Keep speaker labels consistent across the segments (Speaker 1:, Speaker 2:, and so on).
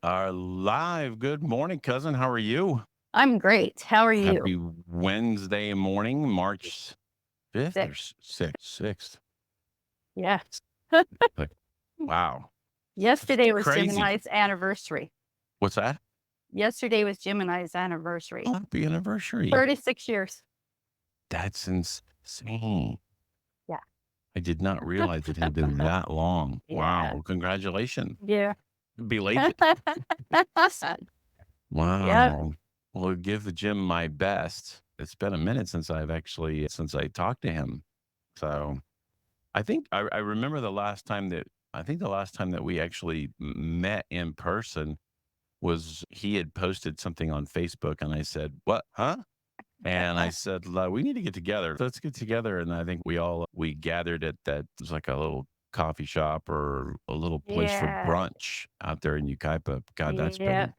Speaker 1: are live. Good morning, cousin. How are you?
Speaker 2: I'm great. How are you?
Speaker 1: Happy Wednesday morning, March 5th or
Speaker 2: 6.
Speaker 1: 6th? 6th.
Speaker 2: Yes.
Speaker 1: Like, wow. It's
Speaker 2: Yesterday was
Speaker 1: crazy.
Speaker 2: Gemini's anniversary.
Speaker 1: What's that?
Speaker 2: Yesterday was Gemini's anniversary.
Speaker 1: Oh, happy anniversary.
Speaker 2: 36 years.
Speaker 1: That's insane.
Speaker 2: Yeah.
Speaker 1: I did not realize it had been that long.
Speaker 2: Yeah.
Speaker 1: Wow. Congratulations.
Speaker 2: Yeah.
Speaker 1: Belated.
Speaker 2: Yep.
Speaker 1: Wow. Well, give the gym my best. It's been a minute since I talked to him. So I remember the last time that we actually met in person was he had posted something on Facebook and I said, "What? Huh?" And I said, We need to get together. Let's get together." And I think we gathered at that, it was like a little coffee shop or a little place for
Speaker 2: Yeah.
Speaker 1: brunch out there in Ukaipa. God, that's
Speaker 2: Yeah.
Speaker 1: been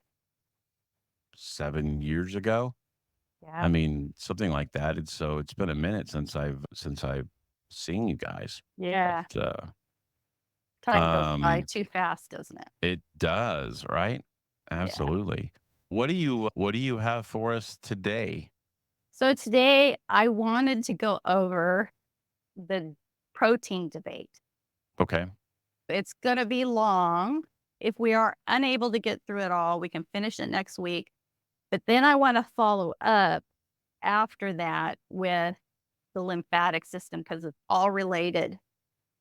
Speaker 1: 7 years ago. I
Speaker 2: Yeah.
Speaker 1: mean, something like that. It's been a minute since I've seen you guys.
Speaker 2: Yeah.
Speaker 1: But,
Speaker 2: Time goes by
Speaker 1: um,
Speaker 2: too fast, doesn't it?
Speaker 1: it does, right?
Speaker 2: Yeah.
Speaker 1: Absolutely. What do you have for us today?
Speaker 2: So today I wanted to go over the protein debate.
Speaker 1: Okay.
Speaker 2: It's going to be long. If we are unable to get through it all, we can finish it next week. But then I want to follow up after that with the lymphatic system because it's all related.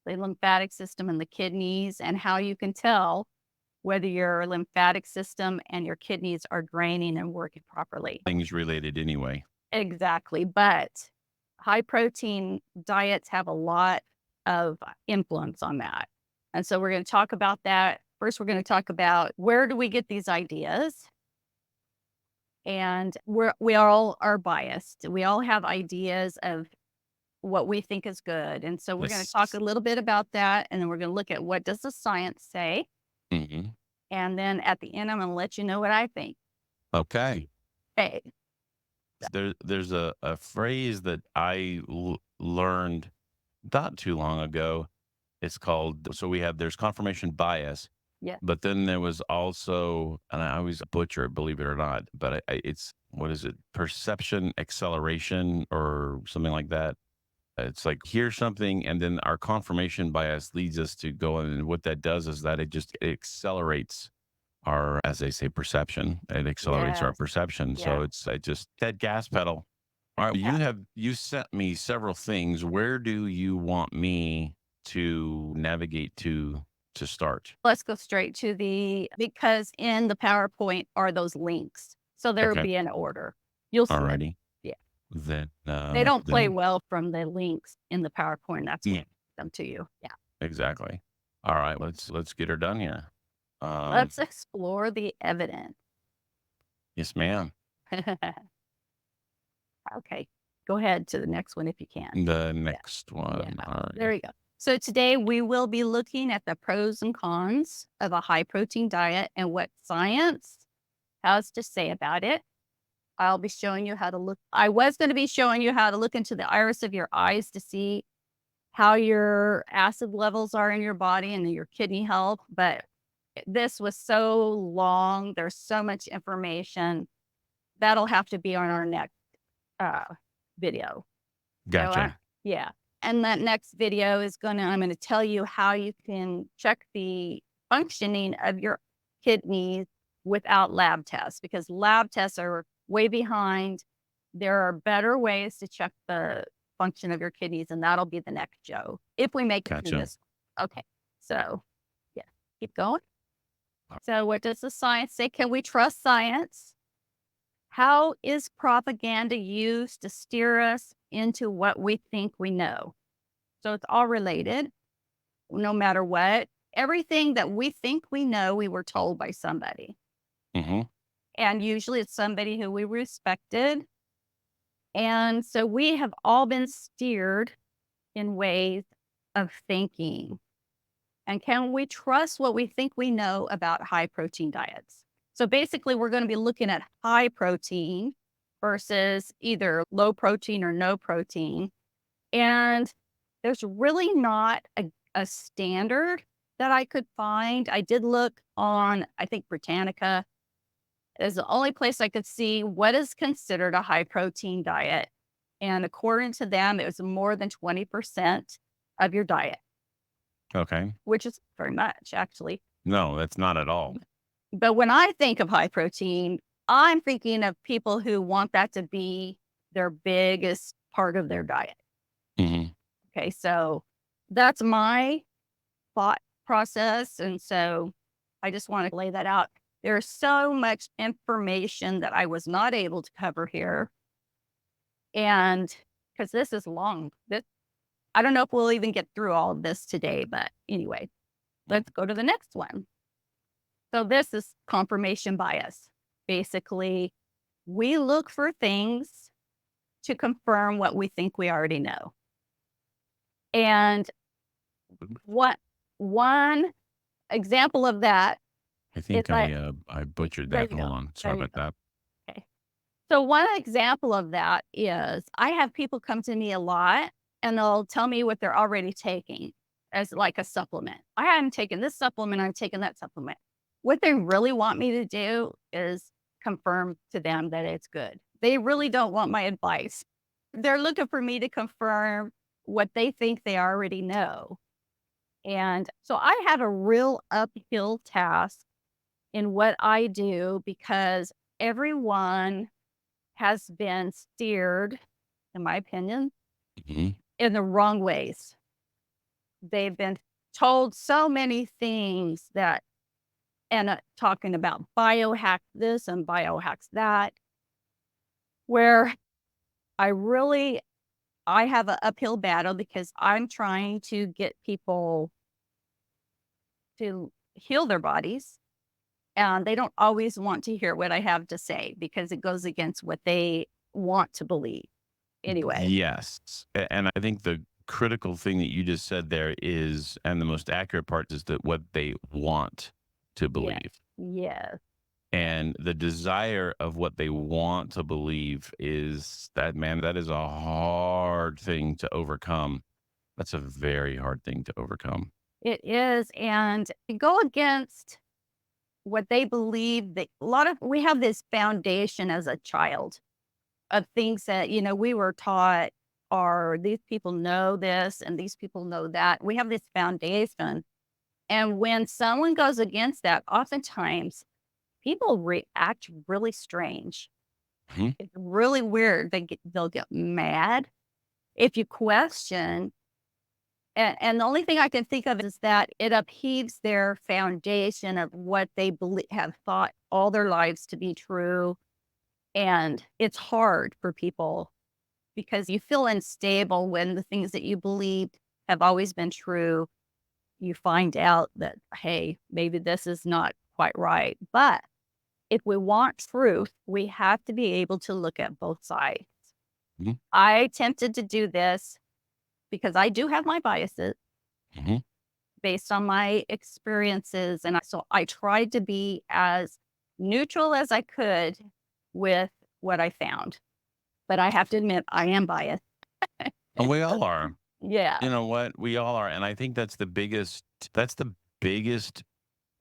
Speaker 2: The lymphatic system and the kidneys, and how you can tell whether your lymphatic system and your kidneys are draining and working properly.
Speaker 1: Things related anyway.
Speaker 2: Exactly. But high protein diets have a lot of influence on that. And so we're going to talk about that. First, we're going to talk about where do we get these ideas? And we all are biased. We all have ideas of what we think is good. And so we're going to talk
Speaker 1: This
Speaker 2: a little bit about that. And then we're going to look at what does the science say.
Speaker 1: Mhm.
Speaker 2: And then at the end, I'm going to let you know what I think.
Speaker 1: Okay.
Speaker 2: Hey,
Speaker 1: There's a phrase that learned not too long ago. It's called so we have there's confirmation bias.
Speaker 2: yeah.
Speaker 1: But then there was also, and I always butcher it, believe it or not, but it's what is it? Perception acceleration or something like that. It's like hear something, and then our confirmation bias leads us to go, and what that does is that it accelerates our, as they say, perception. It accelerates our
Speaker 2: Yes.
Speaker 1: perception. So
Speaker 2: Yeah.
Speaker 1: I just that gas pedal. All right,
Speaker 2: Yeah.
Speaker 1: you sent me several things. Where do you want me to navigate to start?
Speaker 2: Let's go straight to because in the PowerPoint are those links. So there will
Speaker 1: Okay.
Speaker 2: be an order. You'll see it.
Speaker 1: Alrighty.
Speaker 2: Yeah.
Speaker 1: Then,
Speaker 2: They don't play
Speaker 1: then
Speaker 2: well from the links in the PowerPoint. That's why
Speaker 1: yeah,
Speaker 2: I sent them to you. Yeah.
Speaker 1: exactly. All right, let's get her done here. Um,
Speaker 2: Let's explore the evidence.
Speaker 1: yes, ma'am.
Speaker 2: Okay. Go ahead to the next one if you can.
Speaker 1: The
Speaker 2: Yeah.
Speaker 1: next
Speaker 2: Yeah.
Speaker 1: one. All
Speaker 2: There
Speaker 1: right.
Speaker 2: you go. So today we will be looking at the pros and cons of a high protein diet and what science has to say about it. I'll be showing you how to look. I was going to be showing you how to look into the iris of your eyes to see how your acid levels are in your body and your kidney health. But this was so long. There's so much information that'll have to be on our next uh, video. So,
Speaker 1: Gotcha.
Speaker 2: yeah. And that next video I'm going to tell you how you can check the functioning of your kidneys without lab tests because lab tests are way behind. There are better ways to check the function of your kidneys, and that'll be the next show if we make it through
Speaker 1: Gotcha.
Speaker 2: this. Okay. So, yeah, keep going. So, what does the science say? Can we trust science? How is propaganda used to steer us into what we think we know? So it's all related, no matter what. Everything that we think we know, we were told by somebody.
Speaker 1: Hmm.
Speaker 2: And usually it's somebody who we respected. And so we have all been steered in ways of thinking. And can we trust what we think we know about high protein diets? So basically, we're going to be looking at high protein versus either low protein or no protein. And there's really not a standard. that I could find. I did look on, I think, Britannica is the only place I could see what is considered a high protein diet. And according to them, it was more than 20% of your diet,
Speaker 1: Okay.
Speaker 2: which is very much actually.
Speaker 1: No, that's not at all.
Speaker 2: But when I think of high protein, I'm thinking of people who want that to be their biggest part of their diet.
Speaker 1: Mhm.
Speaker 2: Okay. So that's my thought process. And so I just want to lay that out. There's so much information that I was not able to cover here. And because this is long, this, I don't know if we'll even get through all of this today, but anyway, let's go to the next one. So this is confirmation bias. Basically, we look for things to confirm what we think we already know. And what one example of that
Speaker 1: I
Speaker 2: is
Speaker 1: think
Speaker 2: like,
Speaker 1: I butchered
Speaker 2: there
Speaker 1: that.
Speaker 2: you
Speaker 1: Hold
Speaker 2: go.
Speaker 1: on. Sorry
Speaker 2: There you
Speaker 1: about
Speaker 2: go.
Speaker 1: that.
Speaker 2: Okay. So one example of that is I have people come to me a lot and they'll tell me what they're already taking as like a supplement. I haven't taken this supplement, I'm taking that supplement. What they really want me to do is confirm to them that it's good. They really don't want my advice. They're looking for me to confirm what they think they already know. And so I have a real uphill task in what I do because everyone has been steered, in my opinion,
Speaker 1: Mhm.
Speaker 2: in the wrong ways. They've been told so many things that, and talking about biohack this and biohacks that, where I really, I have an uphill battle because I'm trying to get people to heal their bodies. And they don't always want to hear what I have to say because it goes against what they want to believe. Anyway,
Speaker 1: Yes. And I think the critical thing that you just said there is, and the most accurate part is that what they want to
Speaker 2: yes,
Speaker 1: believe.
Speaker 2: yes, yes.
Speaker 1: And the desire of what they want to believe is that, man, that is a hard thing to overcome. That's a very hard thing to overcome.
Speaker 2: It is. And to go against what they believe that a lot of, we have this foundation as a child of things that, we were taught are these people know this and these people know that. We have this foundation. And when someone goes against that, oftentimes people react really strange.
Speaker 1: Mhm.
Speaker 2: It's really weird. They'll get mad if you question. And the only thing I can think of is that it upheaves their foundation of what they believe, have thought all their lives to be true. And it's hard for people because you feel unstable when the things that you believed have always been true. You find out that, hey, maybe this is not quite right. But if we want truth, we have to be able to look at both sides.
Speaker 1: Mhm.
Speaker 2: I attempted to do this because I do have my biases
Speaker 1: Mhm.
Speaker 2: based on my experiences. And so I tried to be as neutral as I could with what I found. But I have to admit, I am biased.
Speaker 1: And we all are.
Speaker 2: Yeah.
Speaker 1: You know what? We all are. And I think that's the biggest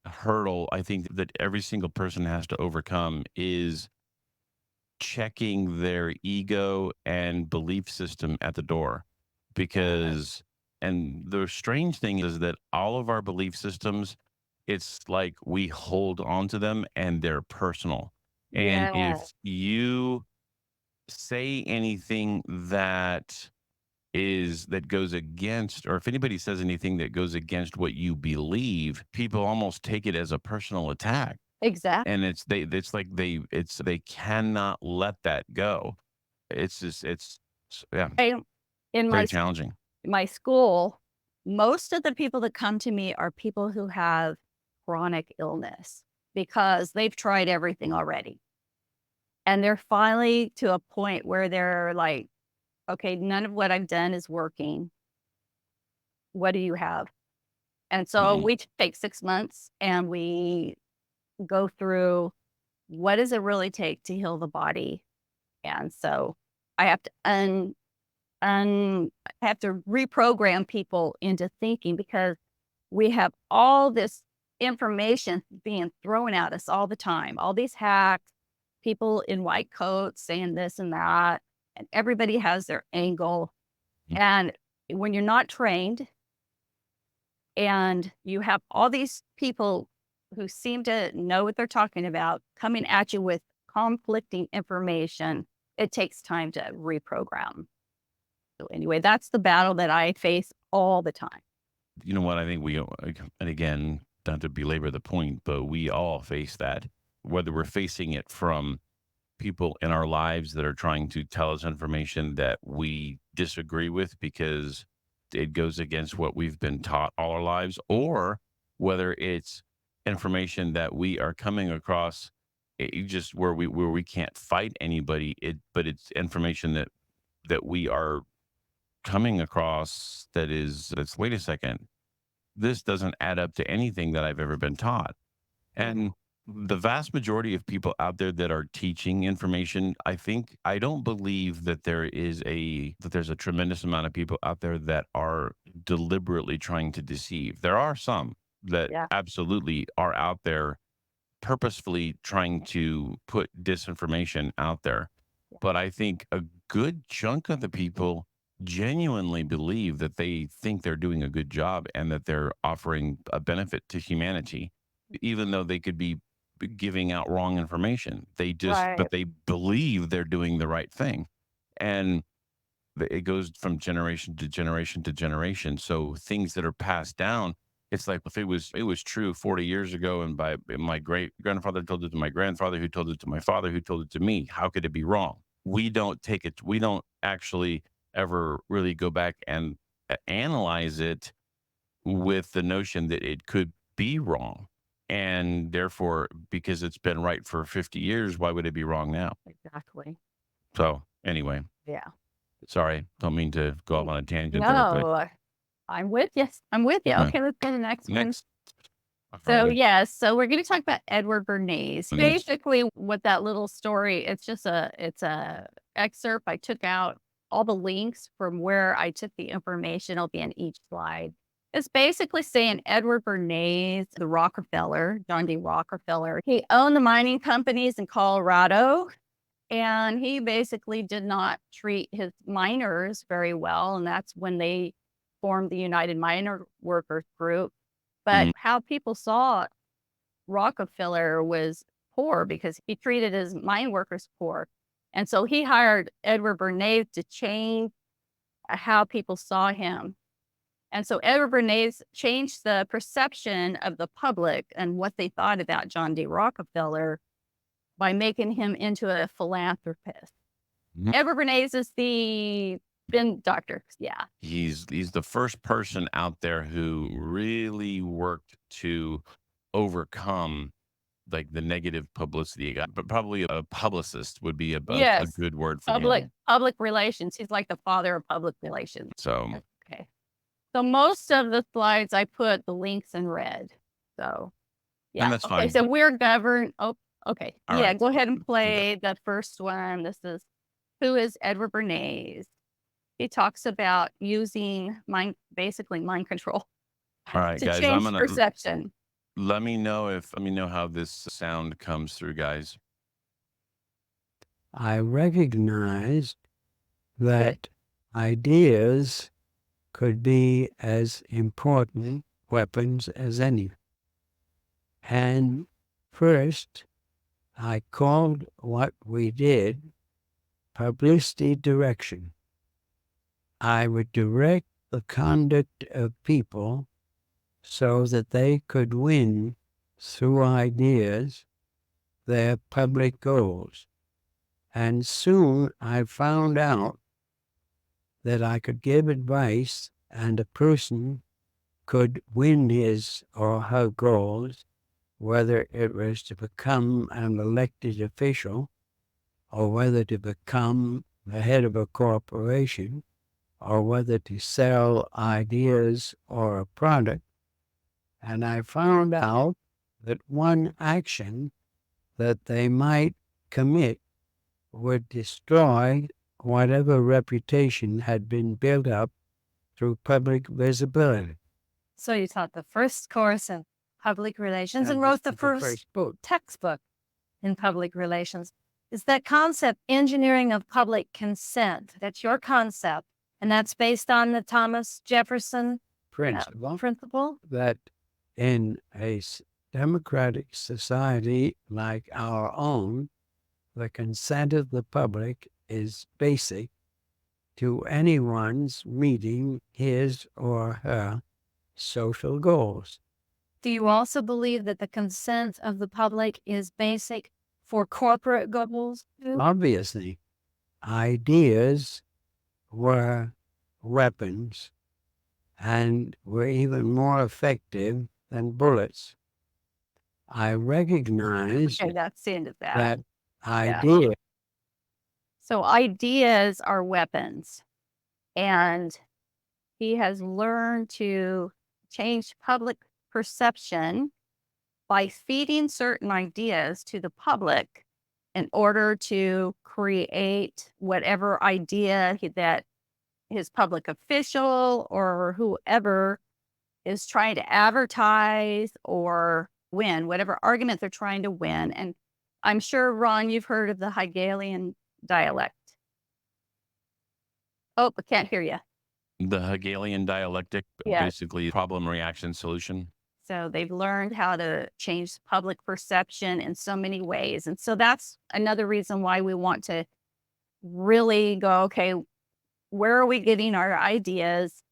Speaker 1: hurdle I think that every single person has to overcome is checking their ego and belief system at the door.
Speaker 2: Yeah.
Speaker 1: Because, and the strange thing is that all of our belief systems, it's like we hold on to them and they're personal. And
Speaker 2: Yeah.
Speaker 1: if you say anything that goes against, or if anybody says anything that goes against what you believe, people almost take it as a personal attack.
Speaker 2: Exactly.
Speaker 1: And it's like they cannot let that go. It's just yeah,
Speaker 2: In
Speaker 1: very challenging.
Speaker 2: my school, most of the people that come to me are people who have chronic illness because they've tried everything already. And they're finally to a point where they're like, okay, none of what I've done is working. What do you have? And so
Speaker 1: Mhm.
Speaker 2: we take 6 months and we go through what does it really take to heal the body. And so I have to I have to reprogram people into thinking because we have all this information being thrown at us all the time, all these hacks, people in white coats saying this and that, and everybody has their angle.
Speaker 1: Mm.
Speaker 2: And when you're not trained and you have all these people who seem to know what they're talking about coming at you with conflicting information, it takes time to reprogram. So anyway, that's the battle that I face all the time.
Speaker 1: You know what? I think and again, not to belabor the point, but we all face that, whether we're facing it from people in our lives that are trying to tell us information that we disagree with because it goes against what we've been taught all our lives, or whether it's information that we are coming across just where we can't fight anybody, but it's information that we are coming across that's, wait a second, this doesn't add up to anything that I've ever been taught. And the vast majority of people out there that are teaching information, I don't believe that there's a tremendous amount of people out there that are deliberately trying to deceive. There are some that
Speaker 2: Yeah.
Speaker 1: absolutely are out there purposefully trying to put disinformation out there.
Speaker 2: Yeah.
Speaker 1: But I think a good chunk of the people genuinely believe that they think they're doing a good job and that they're offering a benefit to humanity, even though they could be giving out wrong information.
Speaker 2: Right.
Speaker 1: But they believe they're doing the right thing. And it goes from generation to generation to generation. So things that are passed down, it's like if it was true 40 years ago, and by my great grandfather told it to my grandfather, who told it to my father, who told it to me, how could it be wrong? We don't take it. We don't actually ever really go back and analyze it with the notion that it could be wrong. And therefore, because it's been right for 50 years, why would it be wrong now?
Speaker 2: Exactly.
Speaker 1: So anyway,
Speaker 2: Yeah.
Speaker 1: sorry, don't mean to go off
Speaker 2: Mm.
Speaker 1: on a tangent there, but
Speaker 2: No, I'm with you. I'm with you.
Speaker 1: uh,
Speaker 2: Okay, let's go to the next one.
Speaker 1: next, all
Speaker 2: So,
Speaker 1: right,
Speaker 2: yes, so we're gonna talk about Edward Bernays.
Speaker 1: Bernays.
Speaker 2: Basically, what that little story, it's a excerpt. I took out all the links from where I took the information. It'll be in each slide. It's basically saying Edward Bernays, the Rockefeller, John D. Rockefeller, he owned the mining companies in Colorado, and he basically did not treat his miners very well, and that's when they formed the United Miner Workers Group. But
Speaker 1: Mhm.
Speaker 2: how people saw Rockefeller was poor because he treated his mine workers poor. And so he hired Edward Bernays to change how people saw him. And so Edward Bernays changed the perception of the public and what they thought about John D. Rockefeller by making him into a philanthropist.
Speaker 1: Mhm.
Speaker 2: Edward Bernays is the spin doctor. Yeah.
Speaker 1: He's the first person out there who really worked to overcome like the negative publicity he got, but probably a publicist would be a
Speaker 2: Yes.
Speaker 1: good word for him.
Speaker 2: Public relations. He's like the father of public relations.
Speaker 1: So,
Speaker 2: Okay. So most of the slides I put the links in red. So
Speaker 1: and
Speaker 2: yeah.
Speaker 1: that's
Speaker 2: Okay.
Speaker 1: fine.
Speaker 2: So we're governed. Oh, okay.
Speaker 1: All
Speaker 2: Yeah.
Speaker 1: right.
Speaker 2: Go ahead and
Speaker 1: Do that.
Speaker 2: play the first one. This is who is Edward Bernays. He talks about using basically mind control
Speaker 1: All right,
Speaker 2: to
Speaker 1: guys, I'm
Speaker 2: change
Speaker 1: gonna
Speaker 2: perception.
Speaker 1: let me know how this sound comes through, guys.
Speaker 3: I recognized
Speaker 2: Good.
Speaker 3: that ideas could be as important weapons as any. And first, I called what we did publicity direction. I would direct the conduct of people so that they could win through ideas their public goals. And soon I found out that I could give advice and a person could win his or her goals, whether it was to become an elected official or whether to become the head of a corporation or whether to sell ideas or a product. And I found out that one action that they might commit would destroy whatever reputation had been built up through public visibility.
Speaker 4: So you taught the first course in public relations and
Speaker 3: And
Speaker 4: wrote the
Speaker 3: the
Speaker 4: first
Speaker 3: book.
Speaker 4: textbook in public relations. Is that concept, engineering of public consent? That's your concept. And that's based on the Thomas Jefferson principle?
Speaker 3: That in a democratic society like our own, the consent of the public is basic to anyone's meeting his or her social goals.
Speaker 4: Do you also believe that the consent of the public is basic for corporate goals too?
Speaker 3: Obviously, ideas were weapons and were even more effective than bullets. I recognize
Speaker 2: Okay, that's the end of that.
Speaker 3: that idea.
Speaker 2: So ideas are weapons. And he has learned to change public perception by feeding certain ideas to the public in order to create whatever idea that his public official or whoever is trying to advertise or win, whatever argument they're trying to win. And I'm sure, Ron, you've heard of the Hegelian dialect. Oh, I can't hear you.
Speaker 1: The Hegelian dialectic,
Speaker 2: Yeah.
Speaker 1: basically problem, reaction, solution.
Speaker 2: So they've learned how to change public perception in so many ways. And so that's another reason why we want to really go, okay, where are we getting our ideas?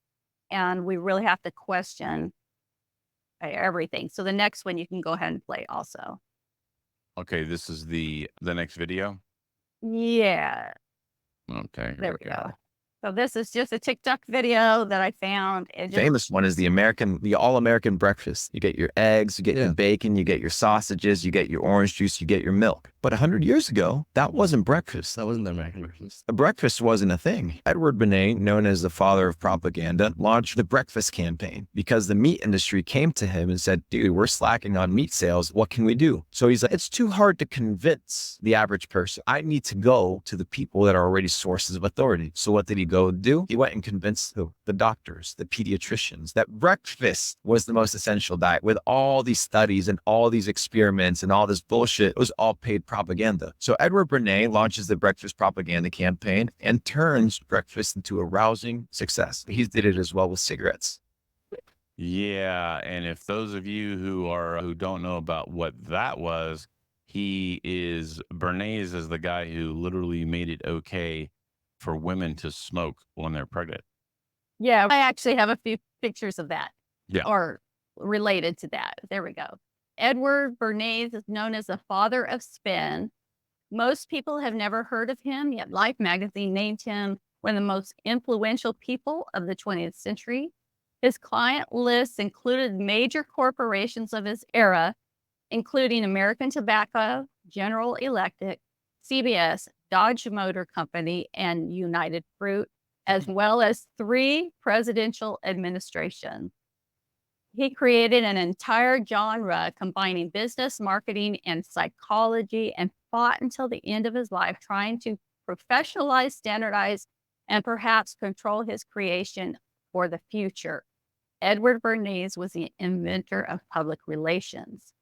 Speaker 2: And we really have to question everything. So the next one you can go ahead and play also.
Speaker 1: Okay, this is the next video.
Speaker 2: Yeah,
Speaker 1: Okay,
Speaker 2: there we go. So this is just a TikTok video that I found. It just,
Speaker 5: Famous one is the all-American breakfast. You get your eggs, you get your bacon, you get your sausages, you get your orange juice, you get your milk. But 100 years ago, that wasn't breakfast.
Speaker 6: That wasn't the American breakfast.
Speaker 5: A breakfast wasn't a thing. Edward Bernays, known as the father of propaganda, launched the breakfast campaign because the meat industry came to him and said, dude, we're slacking on meat sales. What can we do? So he's like, it's too hard to convince the average person. I need to go to the people that are already sources of authority. So what did he go do? He went and convinced the doctors, the pediatricians, that breakfast was the most essential diet. With all these studies and all these experiments and all this bullshit, it was all paid propaganda. So Edward Bernays launches the breakfast propaganda campaign and turns breakfast into a rousing success. He did it as well with cigarettes.
Speaker 1: Yeah, and if those of you who don't know about what that was, Bernays is the guy who literally made it okay for women to smoke when they're pregnant.
Speaker 2: yeah, I actually have a few pictures of that.
Speaker 1: Yeah.
Speaker 2: Or related to that. There we go. Edward Bernays is known as the father of spin. Most people have never heard of him, yet Life magazine named him one of the most influential people of the 20th century. His client lists included major corporations of his era, including American Tobacco, General Electric, CBS, Dodge Motor Company, and United Fruit, as well as 3 presidential administrations. He created an entire genre combining business, marketing, and psychology, and fought until the end of his life trying to professionalize, standardize, and perhaps control his creation for the future. Edward Bernays was the inventor of public relations.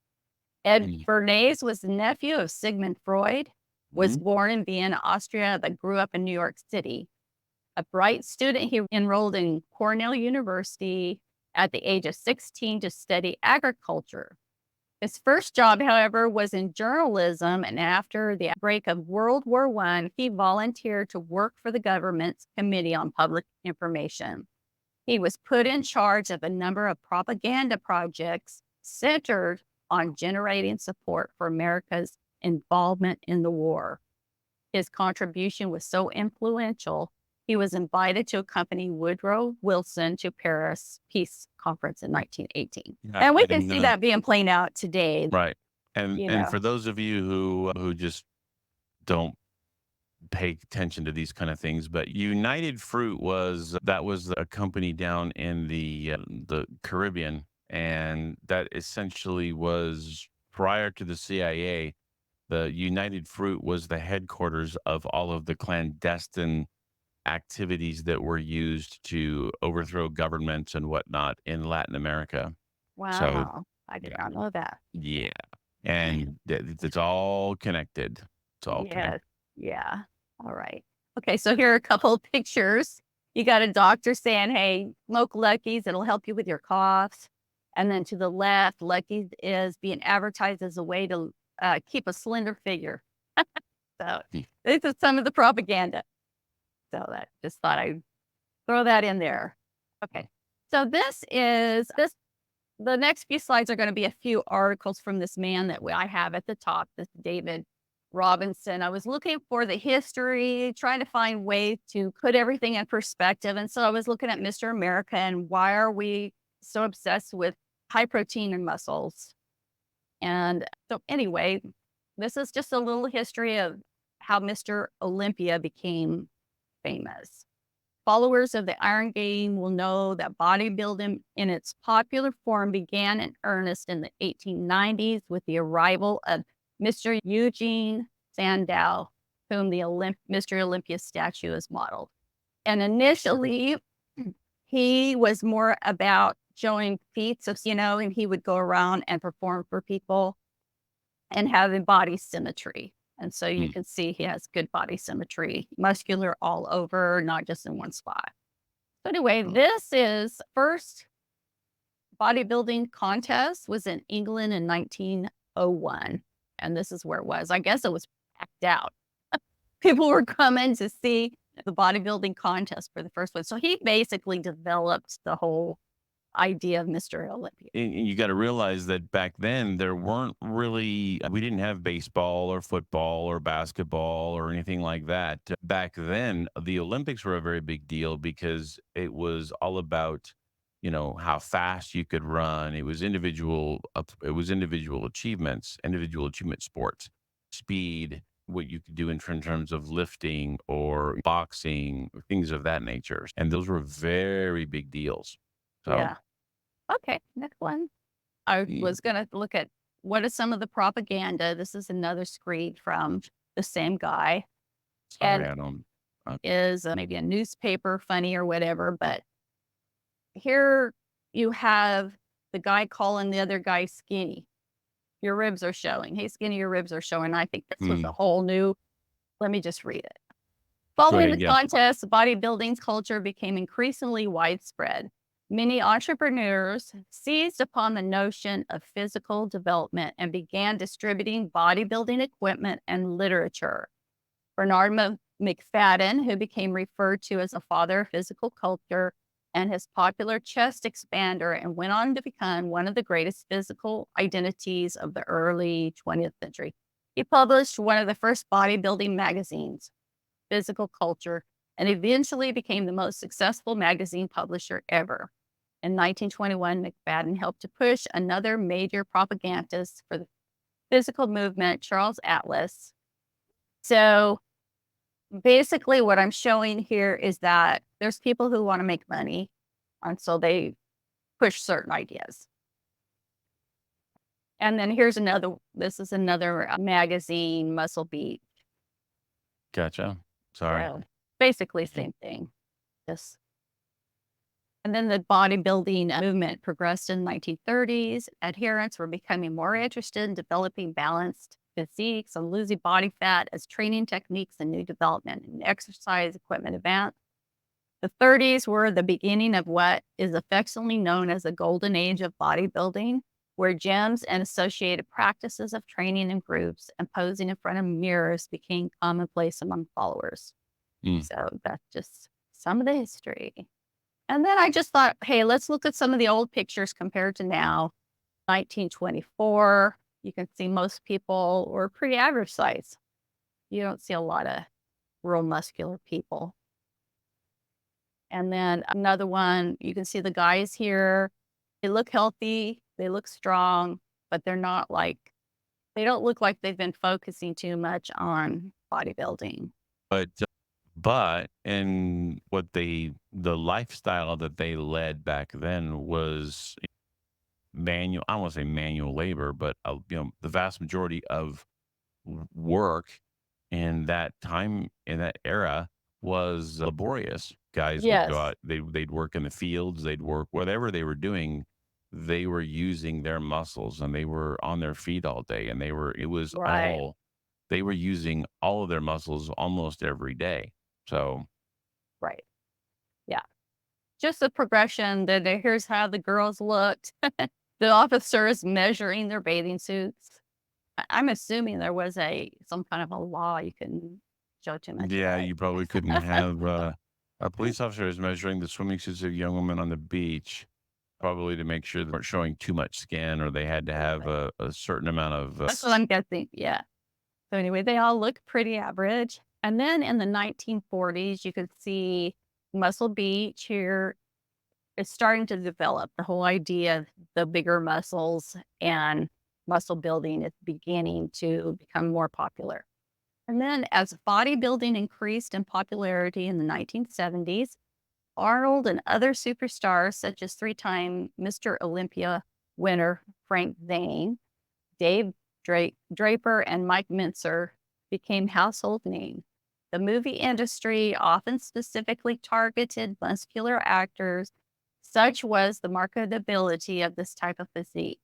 Speaker 2: Bernays was the nephew of Sigmund Freud, was born in Vienna, Austria, but grew up in New York City. A bright student, he enrolled in Cornell University at the age of 16 to study agriculture. His first job, however, was in journalism, and after the outbreak of World War I, he volunteered to work for the government's Committee on Public Information. He was put in charge of a number of propaganda projects centered on generating support for America's involvement in the war. His contribution was so influential, he was invited to accompany Woodrow Wilson to Paris Peace Conference in 1918. And we can see that being played out today.
Speaker 1: Right. And
Speaker 2: You
Speaker 1: and
Speaker 2: know.
Speaker 1: for those of you who just don't pay attention to these kind of things, but United Fruit was a company down in the Caribbean, and that essentially was prior to the CIA. The United Fruit was the headquarters of all of the clandestine activities that were used to overthrow governments and whatnot in Latin America. So,
Speaker 2: Wow. I did not know that.
Speaker 1: yeah. And it's all connected. It's all
Speaker 2: Yes.
Speaker 1: connected.
Speaker 2: Yeah. All right. Okay. So here are a couple of pictures. You got a doctor saying, hey, smoke Lucky's. It'll help you with your coughs. And then to the left, Lucky's is being advertised as a way to keep a slender figure. So this is some of the propaganda. So that just thought I'd throw that in there. Okay. So the next few slides are going to be a few articles from this man that I have at the top, this David Robinson. I was looking for the history, trying to find ways to put everything in perspective. And so I was looking at Mr. America and why are we so obsessed with high protein and muscles? And so anyway, this is just a little history of how Mr. Olympia became famous. Followers of the Iron Game will know that bodybuilding in its popular form began in earnest in the 1890s with the arrival of Mr. Eugene Sandow, whom the Mr. Olympia statue is modeled. And initially, he was more about showing feats of, and he would go around and perform for people and having body symmetry. And so you can see he has good body symmetry, muscular all over, not just in one spot. So anyway, this is first bodybuilding contest was in England in 1901. And this is where it was. I guess it was packed out. People were coming to see the bodybuilding contest for the first one. So he basically developed the whole idea of Mr. Olympia.
Speaker 1: And you got to realize that back then there weren't really, we didn't have baseball or football or basketball or anything like that. Back then, the Olympics were a very big deal because it was all about, how fast you could run. It was individual achievements, individual achievement sports, speed, what you could do in terms of lifting or boxing, things of that nature. And those were very big deals. So,
Speaker 2: Yeah. Okay, next one. I was going to look at what is some of the propaganda. This is another screed from the same guy.
Speaker 1: sorry,
Speaker 2: And
Speaker 1: I don't.
Speaker 2: is maybe a newspaper funny or whatever, but here you have the guy calling the other guy skinny. Your ribs are showing. Hey, skinny, your ribs are showing. I think this was a whole new, let me just read it. Following
Speaker 1: ahead,
Speaker 2: the
Speaker 1: yeah.
Speaker 2: contest, bodybuilding's culture became increasingly widespread. Many entrepreneurs seized upon the notion of physical development and began distributing bodybuilding equipment and literature. Bernard McFadden, who became referred to as the father of physical culture, and his popular chest expander, and went on to become one of the greatest physical identities of the early 20th century. He published one of the first bodybuilding magazines, Physical Culture, and eventually became the most successful magazine publisher ever. In 1921, McFadden helped to push another major propagandist for the physical movement, Charles Atlas. So basically what I'm showing here is that there's people who want to make money, and so they push certain ideas. And then this is another magazine, Muscle Beat.
Speaker 1: Gotcha. Sorry.
Speaker 2: So basically same thing. And then the bodybuilding movement progressed in the 1930s. Adherents were becoming more interested in developing balanced physiques and losing body fat as training techniques and new development in exercise equipment advanced. The 30s were the beginning of what is affectionately known as the golden age of bodybuilding, where gyms and associated practices of training in groups and posing in front of mirrors became commonplace among followers. So that's just some of the history. And then I just thought, hey, let's look at some of the old pictures compared to now. 1924, you can see most people were pretty average size. You don't see a lot of real muscular people. And then another one, you can see the guys here. They look healthy, they look strong, but they don't look like they've been focusing too much on bodybuilding.
Speaker 1: But and the lifestyle that they led back then was manual. I don't want to say manual labor, but the vast majority of work in that time, in that era, was laborious. Guys would go
Speaker 2: Yes.
Speaker 1: out, they'd work in the fields, they'd work whatever they were doing, they were using their muscles and they were on their feet all day and it was
Speaker 2: Right.
Speaker 1: all, they were using all of their muscles almost every day. So,
Speaker 2: Right. Yeah. Just the progression that here's how the girls looked. The officers measuring their bathing suits. I'm assuming there was some kind of a law you can show too much,
Speaker 1: yeah,
Speaker 2: right?
Speaker 1: you probably couldn't have a police officer is measuring the swimming suits of young women on the beach, probably to make sure they weren't showing too much skin or they had to have
Speaker 2: Right.
Speaker 1: a certain amount of
Speaker 2: That's what I'm guessing. Yeah. So anyway, they all look pretty average. And then in the 1940s, you could see Muscle Beach here is starting to develop. The whole idea of the bigger muscles and muscle building is beginning to become more popular. And then as bodybuilding increased in popularity in the 1970s, Arnold and other superstars, such as three-time Mr. Olympia winner Frank Zane, Dave Draper, and Mike Mincer, became household names. The movie industry often specifically targeted muscular actors. Such was the marketability of this type of physique.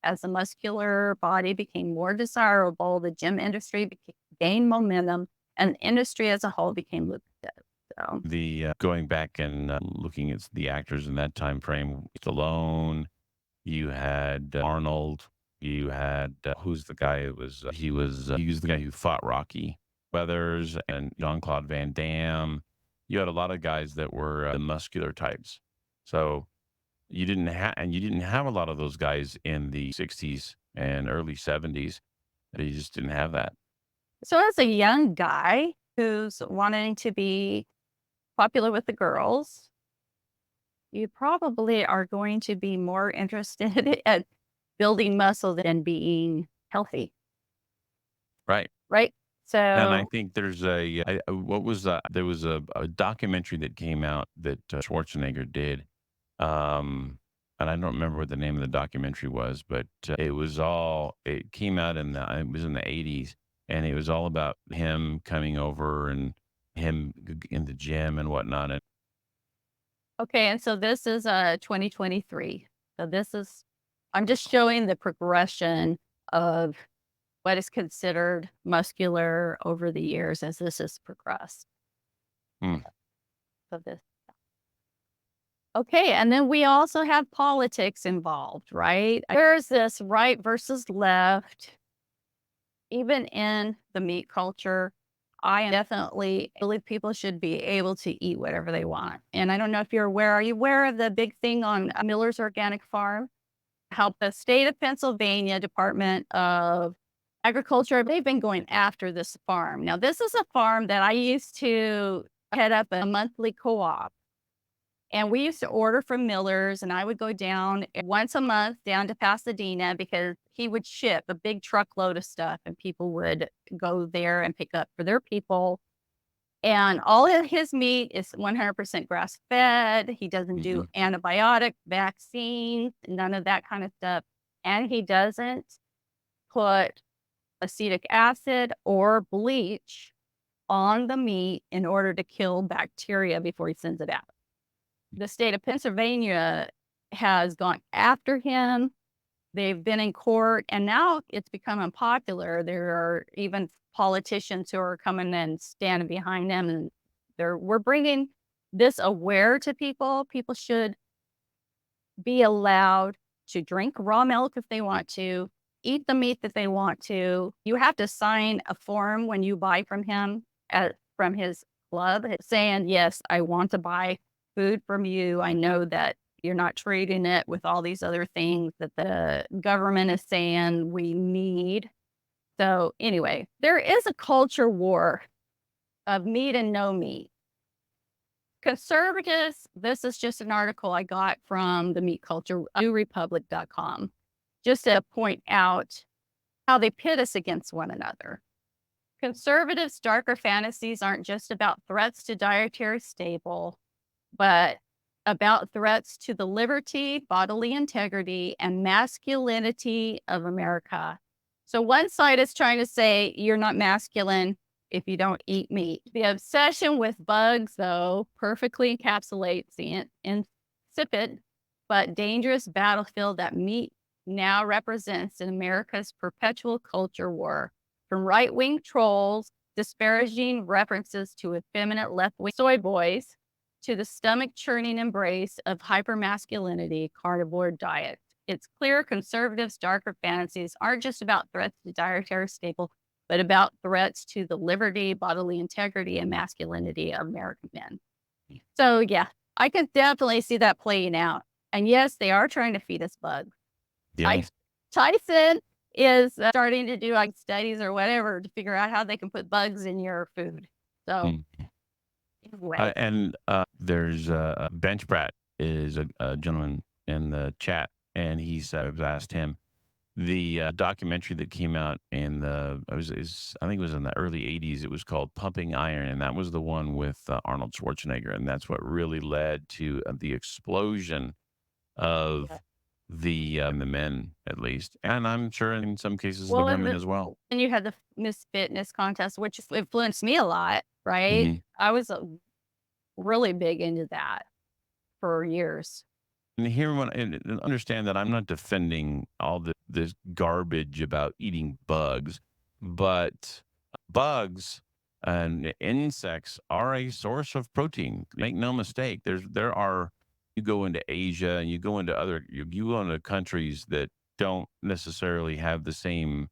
Speaker 2: As the muscular body became more desirable, the gym industry gained momentum, and the industry as a whole became lucrative. So,
Speaker 1: the going back and looking at the actors in that time frame. Stallone, you had Arnold, you had who's the guy who was he was the guy who fought Rocky, Weathers, and Jean-Claude Van Damme. You had a lot of guys that were the muscular types. So you didn't have a lot of those guys in the 60s and early 70s. You just didn't have that.
Speaker 2: so as a young guy who's wanting to be popular with the girls, you probably are going to be more interested at building muscle than being healthy,
Speaker 1: Right.
Speaker 2: right?
Speaker 1: And I
Speaker 2: So,
Speaker 1: think there's what was there was a documentary that came out that Schwarzenegger did. Um, and I don't remember what the name of the documentary was, but it came out it was in the 80s and it was all about him coming over and him in the gym and whatnot. And
Speaker 2: okay, and so this is 2023. So I'm just showing the progression of what is considered muscular over the years as this has progressed.
Speaker 1: hmm,
Speaker 2: So this Okay, and then we also have politics involved, right? There's this right versus left, even in the meat culture. I definitely believe people should be able to eat whatever they want. And I don't know if you're aware, are you aware of the big thing on Miller's Organic Farm? How the state of Pennsylvania Department of Agriculture, they've been going after this farm. Now, this is a farm that I used to head up a monthly co-op. And we used to order from Miller's, and I would go down once a month down to Pasadena because he would ship a big truckload of stuff, and people would go there and pick up for their people. And all of his meat is 100% grass fed. He doesn't do
Speaker 1: mhm.
Speaker 2: antibiotic vaccines, none of that kind of stuff. And he doesn't put acetic acid or bleach on the meat in order to kill bacteria before he sends it out. The state of Pennsylvania has gone after him. They've been in court, and now it's become unpopular. There are even politicians who are coming and standing behind them, and we're bringing this aware to people. People should be allowed to drink raw milk if they want to, eat the meat that they want to. You have to sign a form when you buy from him, from his club, saying, yes, I want to buy food from you. I know that you're not treating it with all these other things that the government is saying we need. So anyway, there is a culture war of meat and no meat. Conservatives, this is just an article I got from the meat culture, newrepublic.com, just to point out how they pit us against one another. Conservatives' darker fantasies aren't just about threats to dietary stable, but about threats to the liberty, bodily integrity, and masculinity of America. So one side is trying to say you're not masculine if you don't eat meat. The obsession with bugs, though, perfectly encapsulates the insipid but dangerous battlefield that meat now represents in America's perpetual culture war. From right-wing trolls disparaging references to effeminate left-wing soy boys to the stomach-churning embrace of hypermasculinity carnivore diet. It's clear conservatives' darker fantasies aren't just about threats to dietary staple, but about threats to the liberty, bodily integrity, and masculinity of American men. So, yeah, I can definitely see that playing out. And yes, they are trying to feed us bugs.
Speaker 1: Yeah.
Speaker 2: Tyson is starting to do like studies or whatever to figure out how they can put bugs in your food. So, anyway.
Speaker 1: And there's Bench Pratt is a gentleman in the chat, and he's I've asked him the documentary that came out in I think it was in the early '80s. It was called Pumping Iron, and that was the one with Arnold Schwarzenegger, and that's what really led to the explosion of the men, at least, and I'm sure in some cases the women as well.
Speaker 2: And you had the Miss Fitness contest, which influenced me a lot, right?
Speaker 1: Mhm.
Speaker 2: I was really big into that for years.
Speaker 1: And hear what and understand that I'm not defending all this garbage about eating bugs, but bugs and insects are a source of protein. Make no mistake. There are you go into Asia and you go into you go into countries that don't necessarily have the same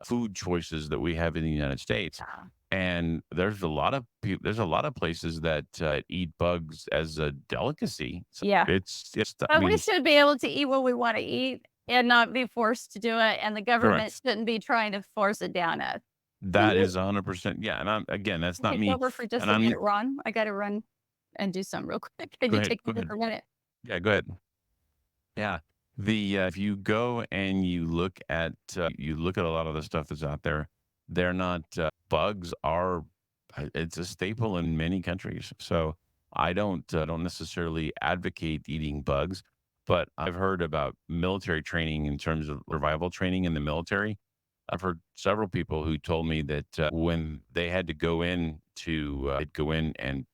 Speaker 1: food choices that we have in the United States.
Speaker 2: Yeah.
Speaker 1: And there's a lot of there's a lot of places that eat bugs as a delicacy. So
Speaker 2: Yeah.
Speaker 1: it's I
Speaker 2: But we
Speaker 1: mean,
Speaker 2: should be able to eat what we want to eat and not be forced to do it. And the government
Speaker 1: correct.
Speaker 2: shouldn't be trying to force it down us.
Speaker 1: That is 100%. Yeah, and again, that's not
Speaker 2: Take
Speaker 1: me.
Speaker 2: over for just
Speaker 1: And
Speaker 2: a
Speaker 1: I'm
Speaker 2: minute, Ron. I got to run and do something real quick. Can
Speaker 1: go
Speaker 2: you
Speaker 1: ahead,
Speaker 2: take
Speaker 1: go
Speaker 2: over
Speaker 1: ahead.
Speaker 2: for a minute?
Speaker 1: Yeah, go ahead. Yeah, the if you go and you look at a lot of the stuff that's out there, they're not bugs are it's a staple in many countries. So I don't necessarily advocate eating bugs, but I've heard about military training in terms of survival training in the military. I've heard several people who told me that when they had to they'd go in and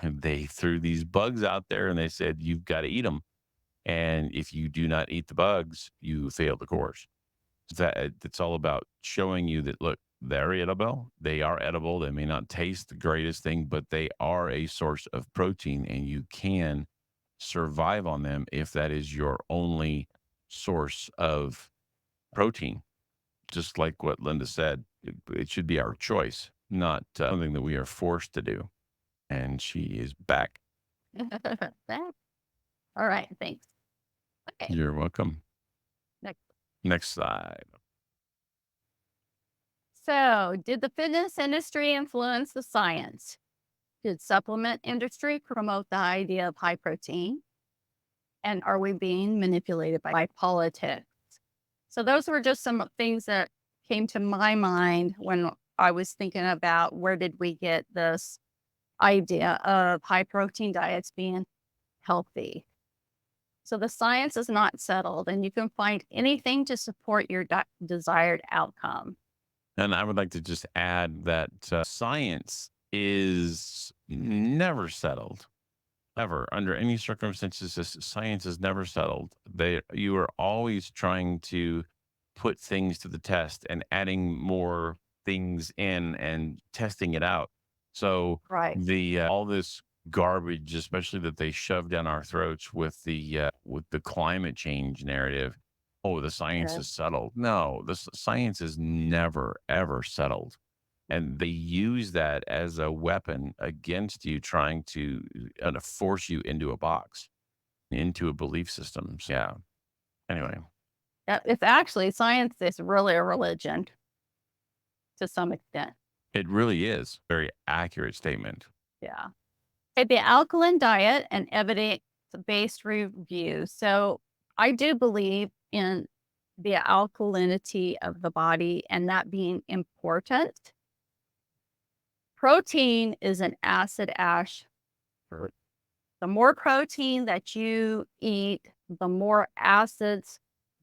Speaker 1: they threw these bugs out there and they said, you've got to eat them. And if you do not eat the bugs, you fail the course. It's all about showing you that, look, they're edible. They are edible. They may not taste the greatest thing, but they are a source of protein and you can survive on them if that is your only source of protein. Just like what Linda said, it should be our choice, not something that we are forced to do. And she is back.
Speaker 2: All right. Thanks. Okay.
Speaker 1: You're welcome.
Speaker 2: Next.
Speaker 1: Next slide.
Speaker 2: So, did the fitness industry influence the science? Did supplement industry promote the idea of high protein? And are we being manipulated by politics? So those were just some things that came to my mind when I was thinking about where did we get this idea of high protein diets being healthy. So the science is not settled, and you can find anything to support your desired outcome.
Speaker 1: And I would like to just add that science is never settled, ever, under any circumstances. Science is never settled. You are always trying to put things to the test and adding more things in and testing it out. So
Speaker 2: Right.
Speaker 1: all this garbage, especially that they shove down our throats with the climate change narrative. Oh, the science is settled. No, the science is never ever settled, and they use that as a weapon against you, trying to force you into a box, into a belief system. So, yeah. Anyway,
Speaker 2: It's actually science is really a religion to some extent.
Speaker 1: it really is a very accurate statement.
Speaker 2: Yeah. Okay, the alkaline diet and evidence-based review. So I do believe in the alkalinity of the body and that being important. Protein is an acid ash fruit. The more protein that you eat, the more acids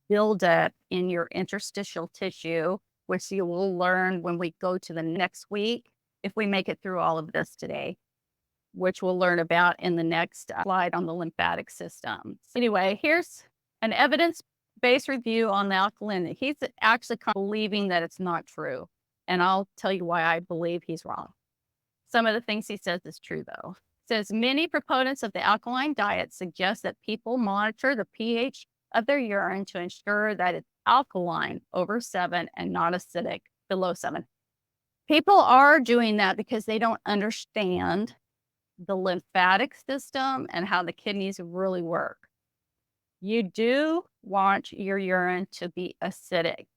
Speaker 2: build up in your interstitial tissue, which you will learn when we go to the next week, if we make it through all of this today, which we'll learn about in the next slide on the lymphatic system. So anyway, here's an evidence-based review on the alkaline. He's actually believing that it's not true. And I'll tell you why I believe he's wrong. Some of the things he says is true, though. It says many proponents of the alkaline diet suggest that people monitor the pH of their urine to ensure that it's alkaline over 7 and not acidic below 7. People are doing that because they don't understand the lymphatic system and how the kidneys really work. You do want your urine to be acidic.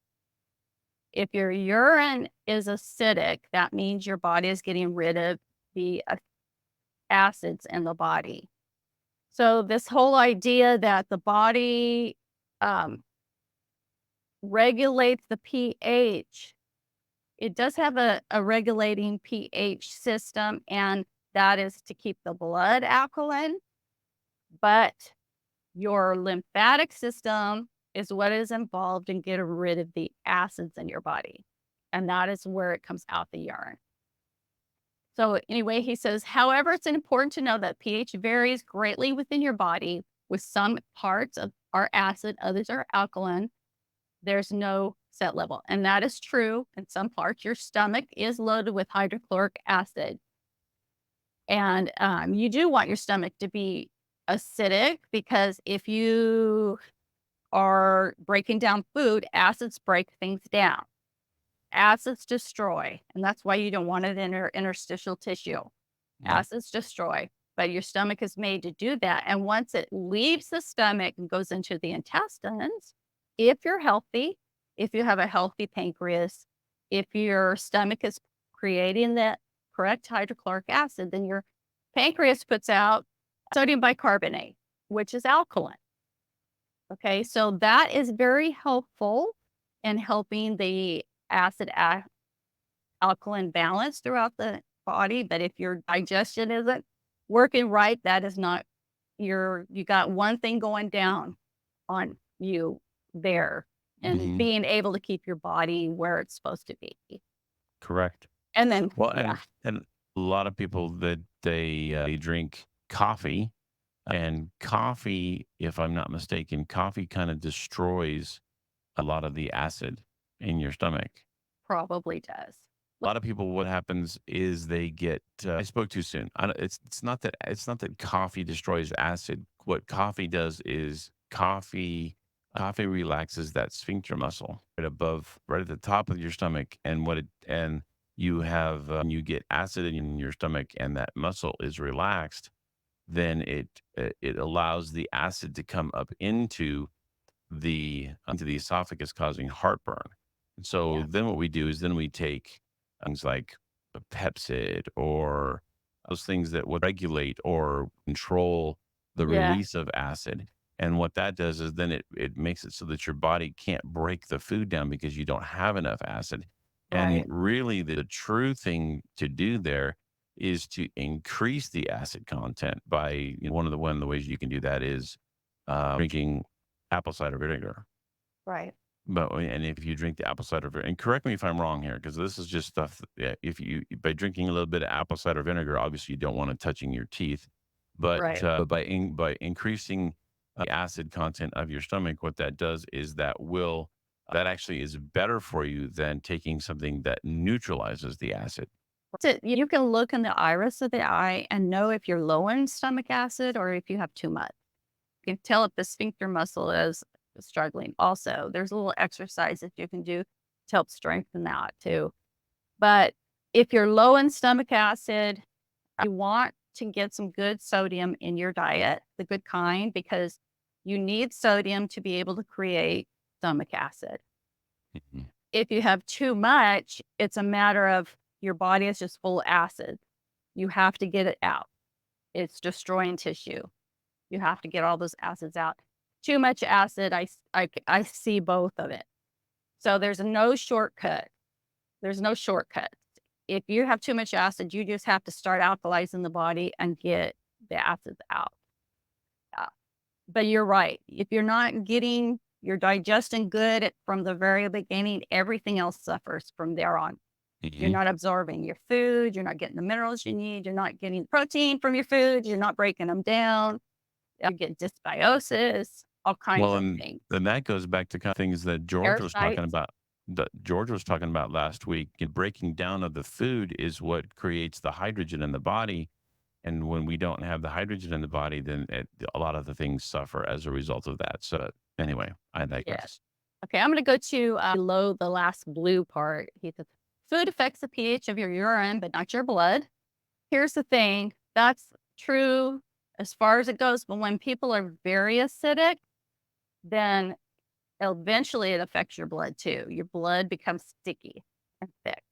Speaker 2: If your urine is acidic, that means your body is getting rid of the acids in the body. So this whole idea that the body regulates the pH, it does have a regulating pH system, and that is to keep the blood alkaline. But your lymphatic system is what is involved in getting rid of the acids in your body. And that is where it comes out the urine. So anyway, he says, however, it's important to know that pH varies greatly within your body, with some parts are acid, others are alkaline. There's no set level. And that is true. In some parts, your stomach is loaded with hydrochloric acid. And you do want your stomach to be acidic, because if you are breaking down food, acids break things down. Acids destroy, and that's why you don't want it in your interstitial tissue. Acids destroy, but your stomach is made to do that. And once it leaves the stomach and goes into the intestines, if you're healthy, if you have a healthy pancreas, if your stomach is creating the correct hydrochloric acid, then your pancreas puts out sodium bicarbonate, which is alkaline. Okay, so that is very helpful in helping the acid alkaline balance throughout the body. But if your digestion isn't working right, that is not you got one thing going down on you there, and being able to keep your body where it's supposed to be.
Speaker 1: Correct.
Speaker 2: And then,
Speaker 1: Well, and a lot of people that they drink coffee, and coffee, if I'm not mistaken, coffee kind of destroys a lot of the acid in your stomach.
Speaker 2: probably does.
Speaker 1: A lot of people, what happens is they get. I spoke too soon. It's not that coffee destroys acid. What coffee does is coffee relaxes that sphincter muscle right at the top of your stomach, and you have you get acid in your stomach, and that muscle is relaxed. Then it allows the acid to come up into the esophagus, causing heartburn. And so then what we do is then we take things like a Pepsid or those things that would regulate or control the release of acid. And what that does is then it makes it so that your body can't break the food down because you don't have enough acid. And really the true thing to do there is to increase the acid content by, one of the ways you can do that is drinking apple cider vinegar.
Speaker 2: Right.
Speaker 1: And if you drink the apple cider vinegar, and correct me if I'm wrong here, because this is just stuff. If you by drinking a little bit of apple cider vinegar, obviously you don't want it touching your teeth, but by increasing the acid content of your stomach, what that does is that actually is better for you than taking something that neutralizes the acid.
Speaker 2: So you can look in the iris of the eye and know if you're low in stomach acid or if you have too much. You can tell if the sphincter muscle is struggling. Also, there's a little exercise that you can do to help strengthen that too. But if you're low in stomach acid, you want to get some good sodium in your diet, the good kind, because you need sodium to be able to create stomach acid. If you have too much, it's a matter of your body is just full of acid. You have to get it out. It's destroying tissue. You have to get all those acids out. Too much acid, I see both of it. So there's no shortcut. There's no shortcut. If you have too much acid, you just have to start alkalizing the body and get the acids out. But you're right. If you're not getting you're digesting good from the very beginning, everything else suffers from there on. You're not absorbing your food. You're not getting the minerals you need. You're not getting protein from your food. You're not breaking them down. You get dysbiosis, all kinds
Speaker 1: Well,
Speaker 2: of
Speaker 1: and
Speaker 2: things.
Speaker 1: then that goes back to kind of things that George was talking
Speaker 2: Parasites.
Speaker 1: about. That George was talking about last week. And breaking down of the food is what creates the hydrogen in the body. And when we don't have the hydrogen in the body, then a lot of the things suffer as a result of that. So anyway, I digress.
Speaker 2: Yes. Okay, I'm going to go to below the last blue part. He says, food affects the pH of your urine, but not your blood. Here's the thing. That's true as far as it goes. But when people are very acidic, then eventually it affects your blood too. Your blood becomes sticky and thick.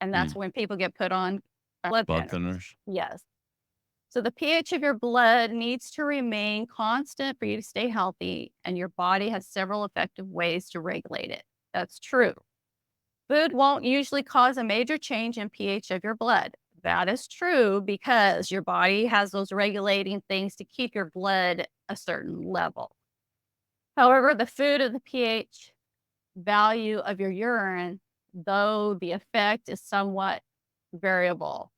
Speaker 2: And that's when people get put on blood
Speaker 1: Blood
Speaker 2: thinners.
Speaker 1: thinners.
Speaker 2: Yes. So the pH of your blood needs to remain constant for you to stay healthy, and your body has several effective ways to regulate it. That's true. Food won't usually cause a major change in pH of your blood. That is true because your body has those regulating things to keep your blood a certain level. However, the food of the pH value of your urine, though the effect is somewhat variable.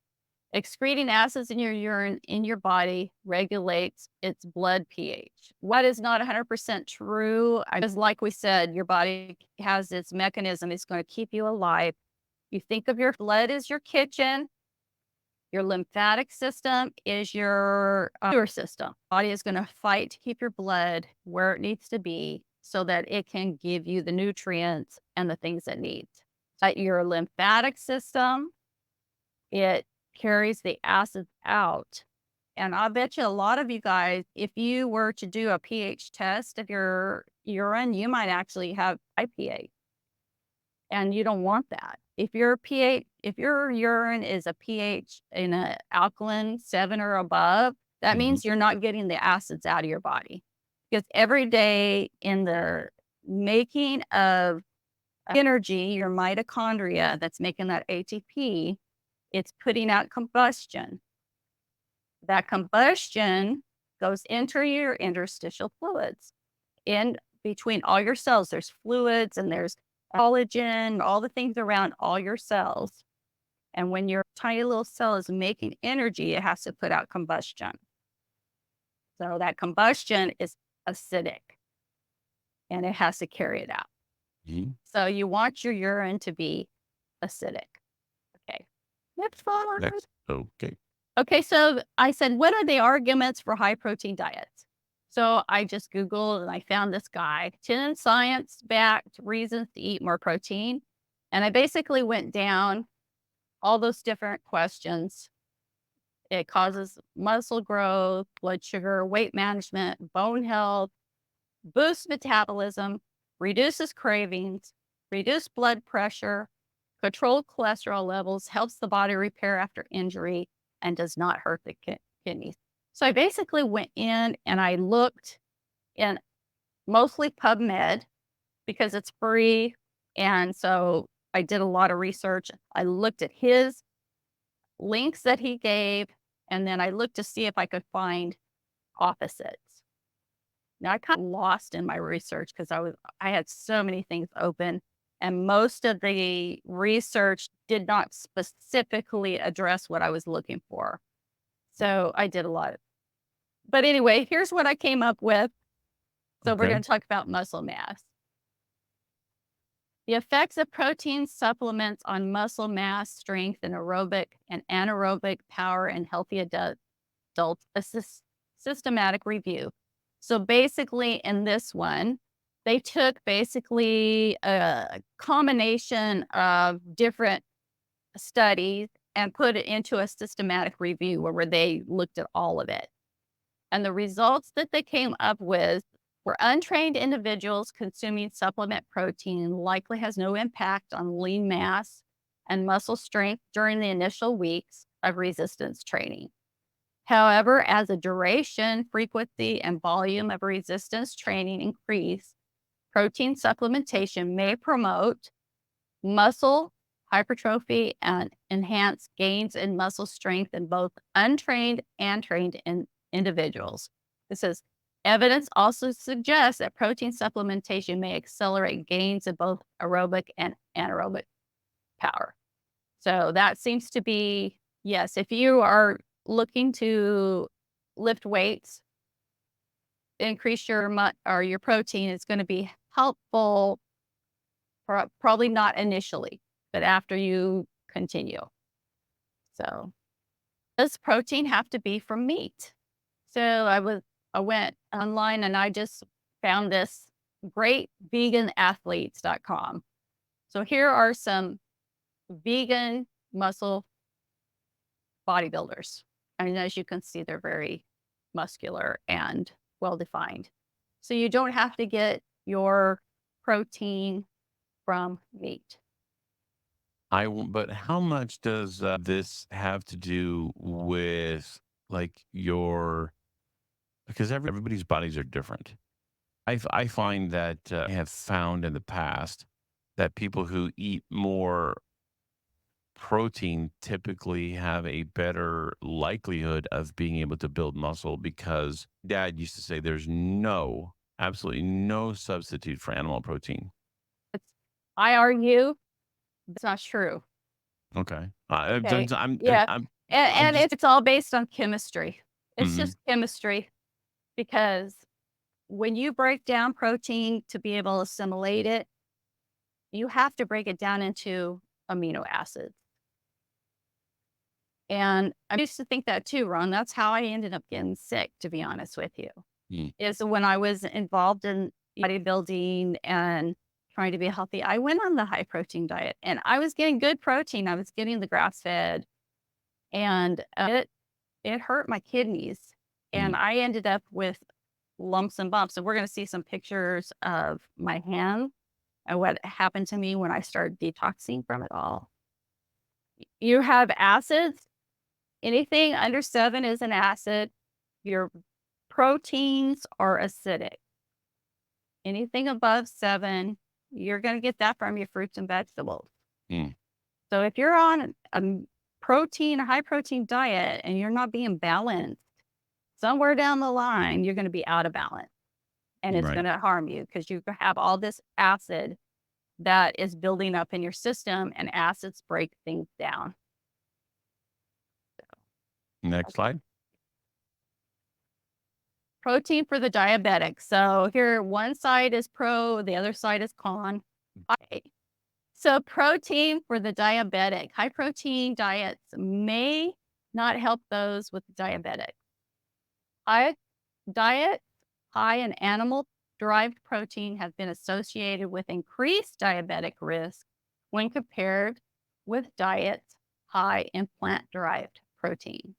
Speaker 2: Excreting acids in your urine in your body regulates its blood pH. What is not 100% true, because like we said, your body has its mechanism. It's going to keep you alive. You think of your blood as your kitchen. Your lymphatic system is your sewer system. Body is going to fight to keep your blood where it needs to be so that it can give you the nutrients and the things it needs. Your lymphatic system, it carries the acids out. And I bet you a lot of you guys, if you were to do a pH test of your urine, you might actually have high pH. And you don't want that. If your urine is a pH in an alkaline 7 or above, that means you're not getting the acids out of your body. Because every day in the making of energy, your mitochondria that's making that ATP, it's putting out combustion. That combustion goes into your interstitial fluids. In between all your cells, there's fluids and there's collagen, all the things around all your cells. And when your tiny little cell is making energy, it has to put out combustion. So that combustion is acidic and it has to carry it out. So you want your urine to be acidic. Okay. Next one.
Speaker 1: Okay.
Speaker 2: Okay, so I said, what are the arguments for high protein diets? So I just Googled and I found this guy, 10 science-backed reasons to eat more protein. And I basically went down all those different questions. It causes muscle growth, blood sugar, weight management, bone health, boosts metabolism, reduces cravings, reduces blood pressure, controls cholesterol levels, helps the body repair after injury, and does not hurt the kidneys. So I basically went in and I looked in mostly PubMed because it's free. And so I did a lot of research. I looked at his links that he gave, and then I looked to see if I could find opposites. Now I kind of lost in my research because I had so many things open, and most of the research did not specifically address what I was looking for. So I did a lot. But anyway, here's what I came up with. So we're going to talk about muscle mass. The effects of protein supplements on muscle mass, strength, and aerobic and anaerobic power in healthy adults, a systematic review. So basically in this one, they took basically a combination of different studies and put it into a systematic review where they looked at all of it. And the results that they came up with were untrained individuals consuming supplement protein likely has no impact on lean mass and muscle strength during the initial weeks of resistance training. However, as the duration, frequency, and volume of resistance training increase, protein supplementation may promote muscle hypertrophy and enhance gains in muscle strength in both untrained and trained individuals. This is Evidence also suggests that protein supplementation may accelerate gains of both aerobic and anaerobic power. So that seems to be, yes, if you are looking to lift weights, increase your or your protein, it's going to be helpful. Probably not initially, but after you continue. So, does protein have to be from meat? So I went online and I just found this great veganathletes.com. So here are some vegan muscle bodybuilders. And as you can see, they're very muscular and well defined. So you don't have to get your protein from meat.
Speaker 1: But how much does this have to do with like your, because everybody's bodies are different. I find that I have found in the past that people who eat more protein typically have a better likelihood of being able to build muscle because dad used to say there's absolutely no substitute for animal protein.
Speaker 2: I argue it's not true.
Speaker 1: Okay.
Speaker 2: Okay.
Speaker 1: I'm,
Speaker 2: Yeah.
Speaker 1: I'm,
Speaker 2: And
Speaker 1: just,
Speaker 2: it's all based on chemistry. It's
Speaker 1: Mhm.
Speaker 2: just chemistry because when you break down protein to be able to assimilate it, you have to break it down into amino acids. And I used to think that too, Ron. That's how I ended up getting sick, to be honest with you. Is when I was involved in bodybuilding and trying to be healthy, I went on the high protein diet and I was getting good protein. I was getting the grass fed and it hurt my kidneys. And I ended up with lumps and bumps. And we're going to see some pictures of my hand and what happened to me when I started detoxing from it all. You have acids. Anything under 7 is an acid. Your proteins are acidic. Anything above 7, you're going to get that from your fruits and vegetables. So if you're on a high protein diet and you're not being balanced, somewhere down the line, you're going to be out of balance and it's
Speaker 1: Right.
Speaker 2: going to harm you because you have all this acid that is building up in your system and acids break things down.
Speaker 1: Next slide.
Speaker 2: Protein for the diabetic. So here, one side is pro, the other side is con. So protein for the diabetic. High protein diets may not help those with diabetic. Diets high in animal-derived protein have been associated with increased diabetic risk when compared with diets high in plant-derived protein.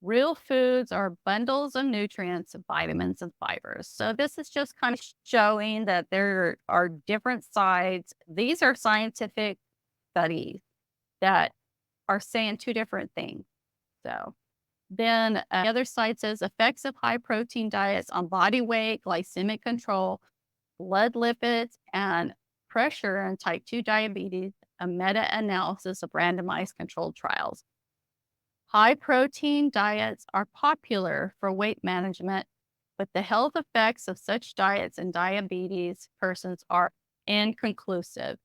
Speaker 2: Real foods are bundles of nutrients, vitamins, and fibers. So this is just kind of showing that there are different sides. These are scientific studies that are saying two different things. So then the other side says effects of high protein diets on body weight, glycemic control, blood lipids, and pressure in type 2 diabetes, a meta-analysis of randomized controlled trials. High protein diets are popular for weight management, but the health effects of such diets in diabetes persons are inconclusive.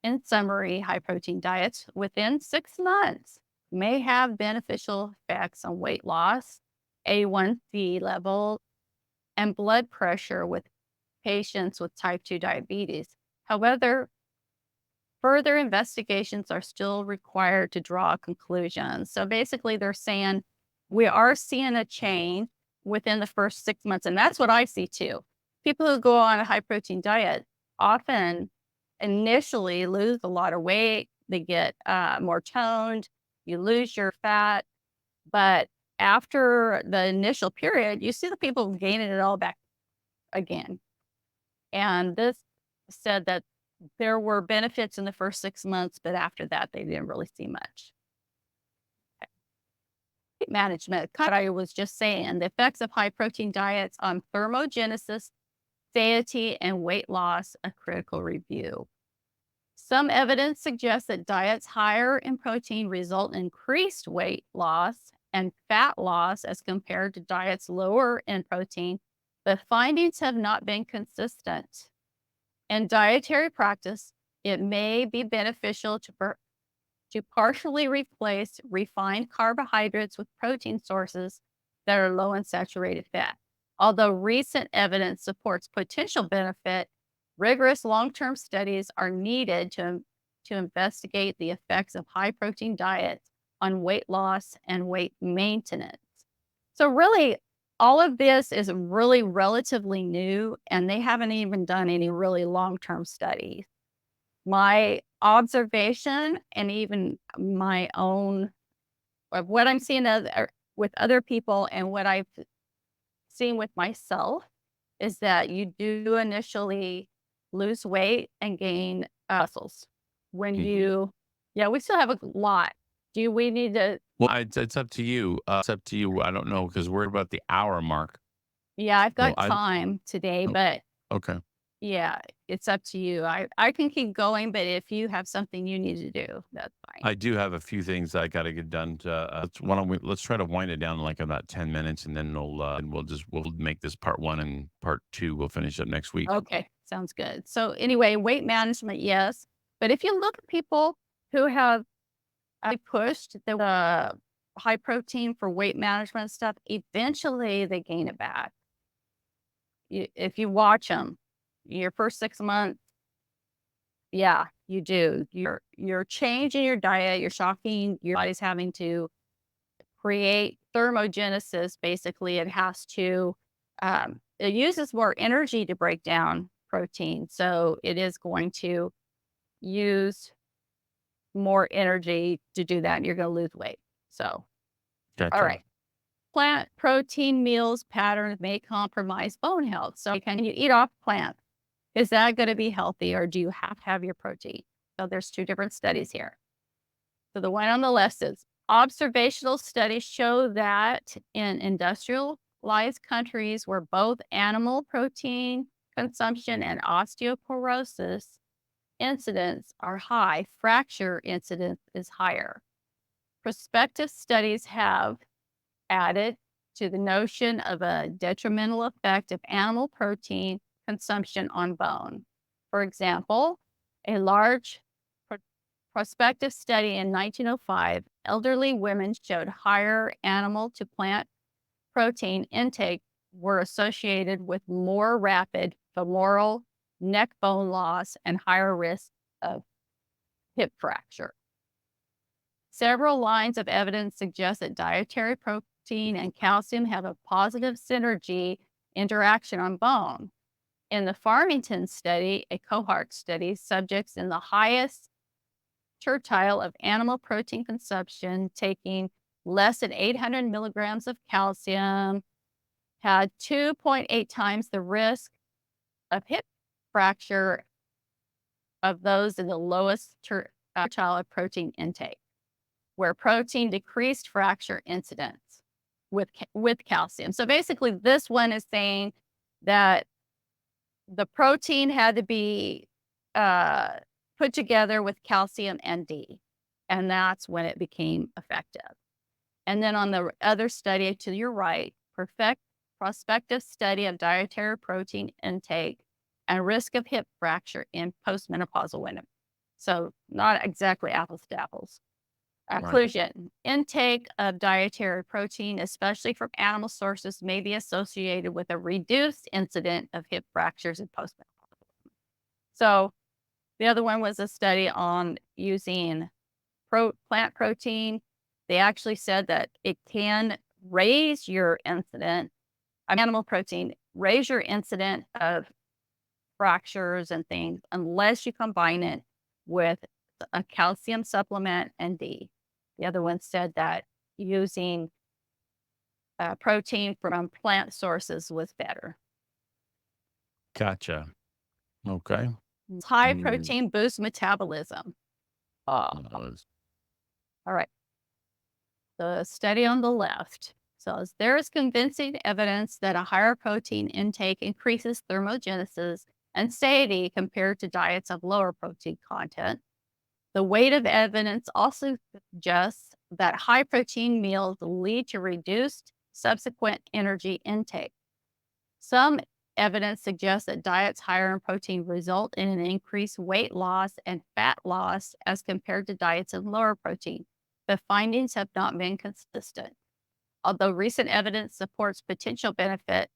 Speaker 2: In summary, high protein diets within 6 months may have beneficial effects on weight loss, A1C level, and blood pressure with patients with type 2 diabetes. However, further investigations are still required to draw a conclusion. So basically, they're saying we are seeing a change within the first 6 months. And that's what I see too. People who go on a high protein diet often initially lose a lot of weight. They get more toned. You lose your fat. But after the initial period, you see the people gaining it all back again. And this said that there were benefits in the first 6 months, but after that, they didn't really see much. Weight management, what I was just saying, the effects of high protein diets on thermogenesis, satiety, and weight loss, a critical review. Some evidence suggests that diets higher in protein result in increased weight loss and fat loss as compared to diets lower in protein, but findings have not been consistent. In dietary practice, it may be beneficial to partially replace refined carbohydrates with protein sources that are low in saturated fat. Although recent evidence supports potential benefit, rigorous long-term studies are needed to investigate the effects of high-protein diets on weight loss and weight maintenance. So really, all of this is really relatively new, and they haven't even done any really long-term studies. My observation and even my own of what I'm seeing with other people and what I've seen with myself is that you do initially lose weight and gain muscles. When
Speaker 1: Mhm.
Speaker 2: yeah, we still have a lot. Do we need to,
Speaker 1: Well, it's up to you. It's up to you. I don't know because we're about the hour mark.
Speaker 2: yeah, I've
Speaker 1: So
Speaker 2: got time today,
Speaker 1: oh,
Speaker 2: but
Speaker 1: okay.
Speaker 2: yeah, it's up to you. I can keep going, but if you have something you need to do, that's fine.
Speaker 1: I do have a few things I got to get done. Why don't let's try to wind it down in like about 10 minutes and then we'll make this part one and part two. We'll finish up next week.
Speaker 2: Okay, sounds good. So anyway, weight management, yes. But if you look at people who have pushed the high protein for weight management stuff, eventually they gain it back. If you watch them, your first 6 months, yeah, you do. You're changing your diet. You're shocking. Your body's having to create thermogenesis. Basically, it has to. It uses more energy to break down protein, so it is going to use more energy to do that, and you're going to lose weight. So, all
Speaker 1: Gotcha.
Speaker 2: right. Plant protein meals patterns may compromise bone health. So, can you eat off plants? Is that going to be healthy, or do you have to have your protein? So, there's two different studies here. So, the one on the left says observational studies show that in industrialized countries where both animal protein consumption and osteoporosis incidence are high, fracture incidence is higher. Prospective studies have added to the notion of a detrimental effect of animal protein consumption on bone. For example, a large prospective study in 1905, elderly women showed higher animal to plant protein intake were associated with more rapid femoral neck bone loss and higher risk of hip fracture. Several lines of evidence suggest that dietary protein and calcium have a positive synergy interaction on bone. In the Farmington study, a cohort study, subjects in the highest tertile of animal protein consumption, taking less than 800 milligrams of calcium, had 2.8 times the risk of hip fracture of those in the lowest tertile of protein intake, where protein decreased fracture incidence with calcium. So basically, this one is saying that the protein had to be put together with calcium and D, and that's when it became effective. And then on the other study to your right, prospective study of dietary protein intake and risk of hip fracture in postmenopausal women. So not exactly apples to apples.
Speaker 1: Right.
Speaker 2: Conclusion: intake of dietary protein, especially from animal sources, may be associated with a reduced incidence of hip fractures in postmenopausal. So the other one was a study on using plant protein. They actually said that it can raise your incidence, animal protein, raise your incidence of fractures and things unless you combine it with a calcium supplement and D. The other one said that using protein from plant sources was better.
Speaker 1: Gotcha. Okay.
Speaker 2: High
Speaker 1: Mm,
Speaker 2: protein boosts metabolism. All right. The study on the left says there is convincing evidence that a higher protein intake increases thermogenesis and satiety compared to diets of lower protein content. The weight of evidence also suggests that high protein meals lead to reduced subsequent energy intake. Some evidence suggests that diets higher in protein result in an increased weight loss and fat loss as compared to diets of lower protein. The findings have not been consistent. Although recent evidence supports potential benefit,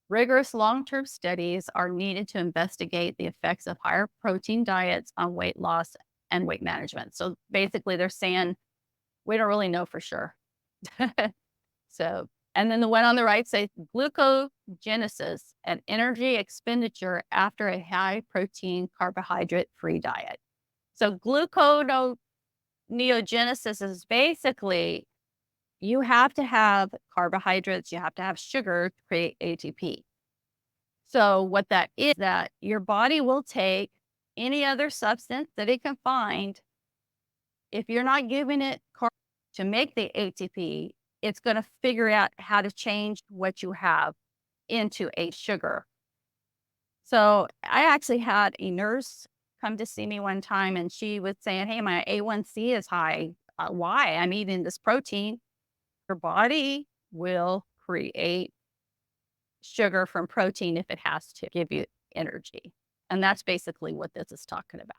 Speaker 2: rigorous long-term studies are needed to investigate the effects of higher protein diets on weight loss and weight management. So basically, they're saying we don't really know for sure. So, and then the one on the right says glucogenesis and energy expenditure after a high protein carbohydrate free diet. So gluconeogenesis is basically you have to have carbohydrates, you have to have sugar to create ATP. So what that is that your body will take any other substance that it can find. If you're not giving it carbs to make the ATP, it's going to figure out how to change what you have into a sugar. So I actually had a nurse come to see me one time and she was saying, hey, my A1C is high. Why? I'm eating this protein. Your body will create sugar from protein if it has to give you energy. And that's basically what this is talking about.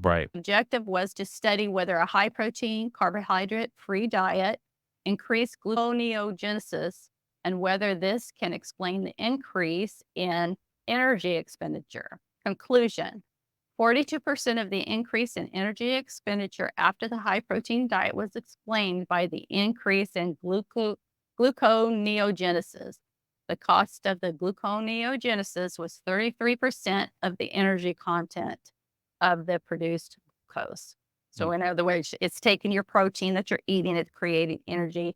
Speaker 1: Right.
Speaker 2: The objective was to study whether a high protein, carbohydrate free diet increased gluconeogenesis and whether this can explain the increase in energy expenditure. Conclusion: 42% of the increase in energy expenditure after the high protein diet was explained by the increase in gluconeogenesis. The cost of the gluconeogenesis was 33% of the energy content of the produced glucose. So in other words, it's taking your protein that you're eating, it's creating energy,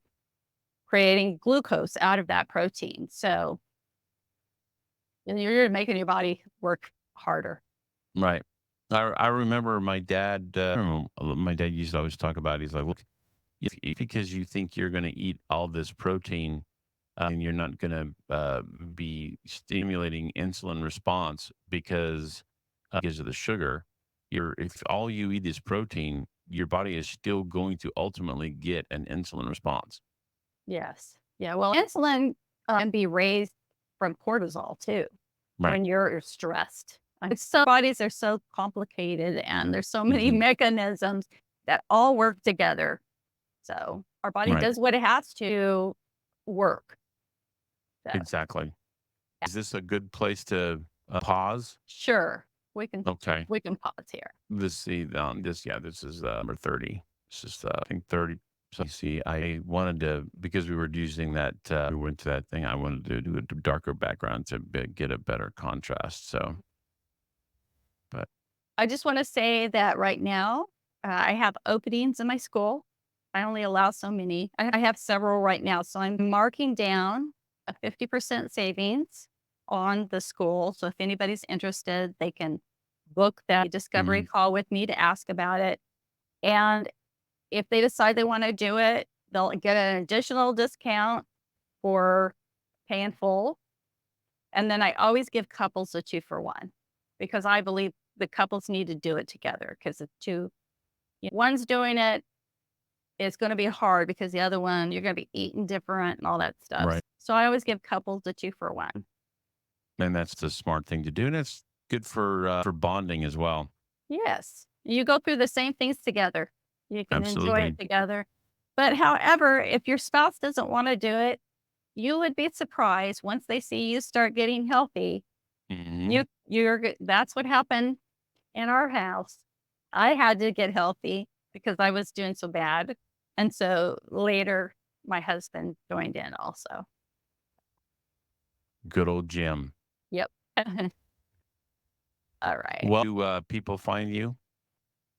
Speaker 2: creating glucose out of that protein. So you're making your body work harder.
Speaker 1: Right. I remember my dad. My dad used to always talk about. He's like, "Look, because you think you're going to eat all this protein, and you're not going to be stimulating insulin response because of the sugar. If all you eat is protein, your body is still going to ultimately get an insulin response."
Speaker 2: Yes. Yeah. Well, insulin can be raised from cortisol too
Speaker 1: Right.
Speaker 2: when you're stressed. Some bodies are so complicated and there's so many mechanisms that all work together. So our body
Speaker 1: Right.
Speaker 2: does what it has to work. So,
Speaker 1: Exactly. Is this a good place to pause?
Speaker 2: sure, we can
Speaker 1: Okay.
Speaker 2: pause here.
Speaker 1: This is number 30. This is I think 30. So you see, I wanted to, because we were using that, we went to that thing. I wanted to do a darker background to get a better contrast. So, but
Speaker 2: I just want to say that right now, I have openings in my school. I only allow so many. I have several right now. So I'm marking down a 50% savings on the school. So if anybody's interested, they can book that discovery call with me to ask about it. And if they decide they want to do it, they'll get an additional discount for paying full. And then I always give couples a 2-for-1 because I believe the couples need to do it together because if one's doing it, it's going to be hard because the other one, you're going to be eating different and all that stuff.
Speaker 1: Right.
Speaker 2: So I always give couples a 2-for-1.
Speaker 1: and that's the smart thing to do, and it's good for bonding as well.
Speaker 2: Yes. You go through the same things together. You can enjoy
Speaker 1: Absolutely.
Speaker 2: it together. But however, if your spouse doesn't want to do it, you would be surprised once they see you start getting healthy.
Speaker 1: Mhm.
Speaker 2: That's what happened in our house. I had to get healthy because I was doing so bad. And so later my husband joined in also.
Speaker 1: Good old Jim.
Speaker 2: Yep. All right.
Speaker 1: Well, do people find you?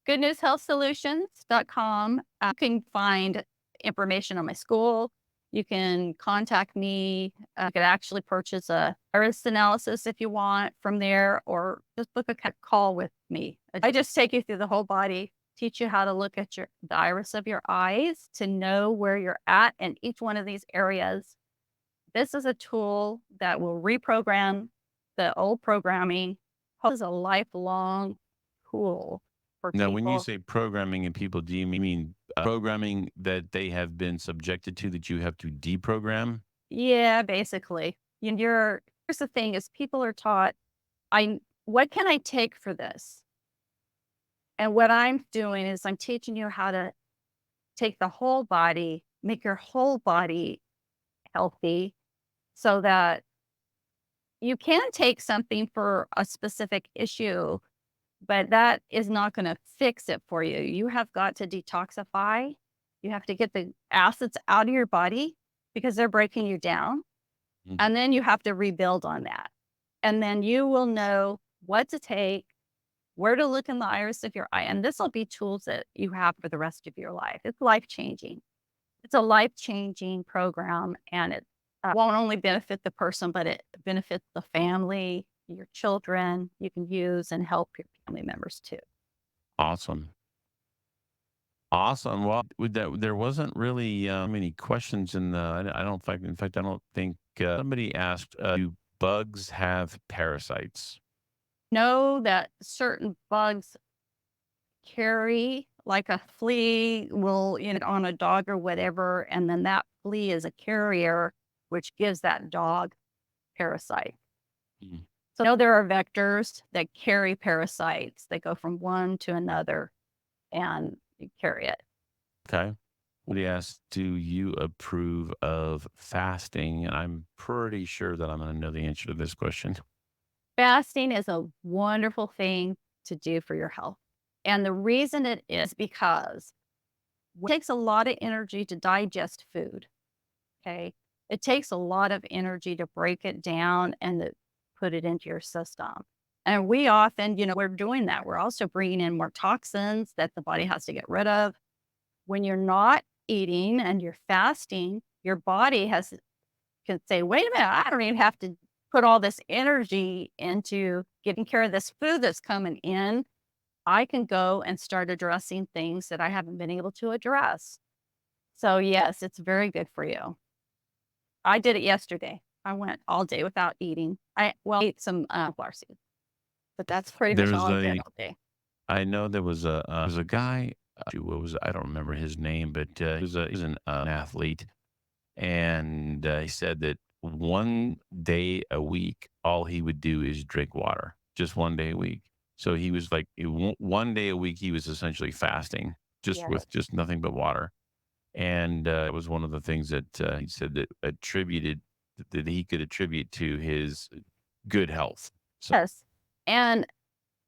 Speaker 2: goodnewshealthsolutions.com. You can find information on my school. You can contact me. You could actually purchase a iris analysis if you want from there, or just book a call with me. I just take you through the whole body, teach you how to look at the iris of your eyes to know where you're at in each one of these areas. This is a tool that will reprogram the old programming. This is a lifelong tool for
Speaker 1: Now, when you
Speaker 2: people.
Speaker 1: say programming in people, do you mean programming that they have been subjected to that you have to deprogram?
Speaker 2: Yeah, basically. Here's the thing is people are taught, what can I take for this? And what I'm doing is I'm teaching you how to take the whole body, make your whole body healthy so that you can take something for a specific issue, but that is not going to fix it for you. You have got to detoxify. You have to get the acids out of your body because they're breaking you down.
Speaker 1: Mhm.
Speaker 2: And then you have to rebuild on that. And then you will know what to take, where to look in the iris of your eye. And this will be tools that you have for the rest of your life. It's life changing. It's a life changing program. And it won't only benefit the person, but it benefits the family, your children. You can use and help your family members too.
Speaker 1: Awesome. Awesome. Well, with that, there wasn't really many questions in the. I don't think. In fact, I don't think somebody asked. Do bugs have parasites?
Speaker 2: Know that certain bugs carry, like a flea will, on a dog or whatever, and then that flea is a carrier, which gives that dog parasite.
Speaker 1: Mm.
Speaker 2: So there are vectors that carry parasites. They go from one to another and you carry it.
Speaker 1: Okay. What he asked, do you approve of fasting? And I'm pretty sure that I'm going to know the answer to this question.
Speaker 2: Fasting is a wonderful thing to do for your health. And the reason it is because it takes a lot of energy to digest food. Okay. It takes a lot of energy to break it down and to put it into your system. And we often, we're doing that. We're also bringing in more toxins that the body has to get rid of. When you're not eating and you're fasting, your body can say, wait a minute, I don't even have to put all this energy into getting care of this food that's coming in. I can go and start addressing things that I haven't been able to address. So yes, it's very good for you. I did it yesterday. I went all day without eating. I ate some flour seeds, but that's pretty much
Speaker 1: There's
Speaker 2: all I did
Speaker 1: a,
Speaker 2: all day.
Speaker 1: I know there was a guy, what was, I don't remember his name, but he was an athlete. And he said that one day a week, all he would do is drink water, just one day a week. So he was like, one day a week, he was essentially fasting, just
Speaker 2: Yeah.
Speaker 1: with just nothing but water. And it was one of the things that he said that he could attribute to his good health. So,
Speaker 2: Yes. And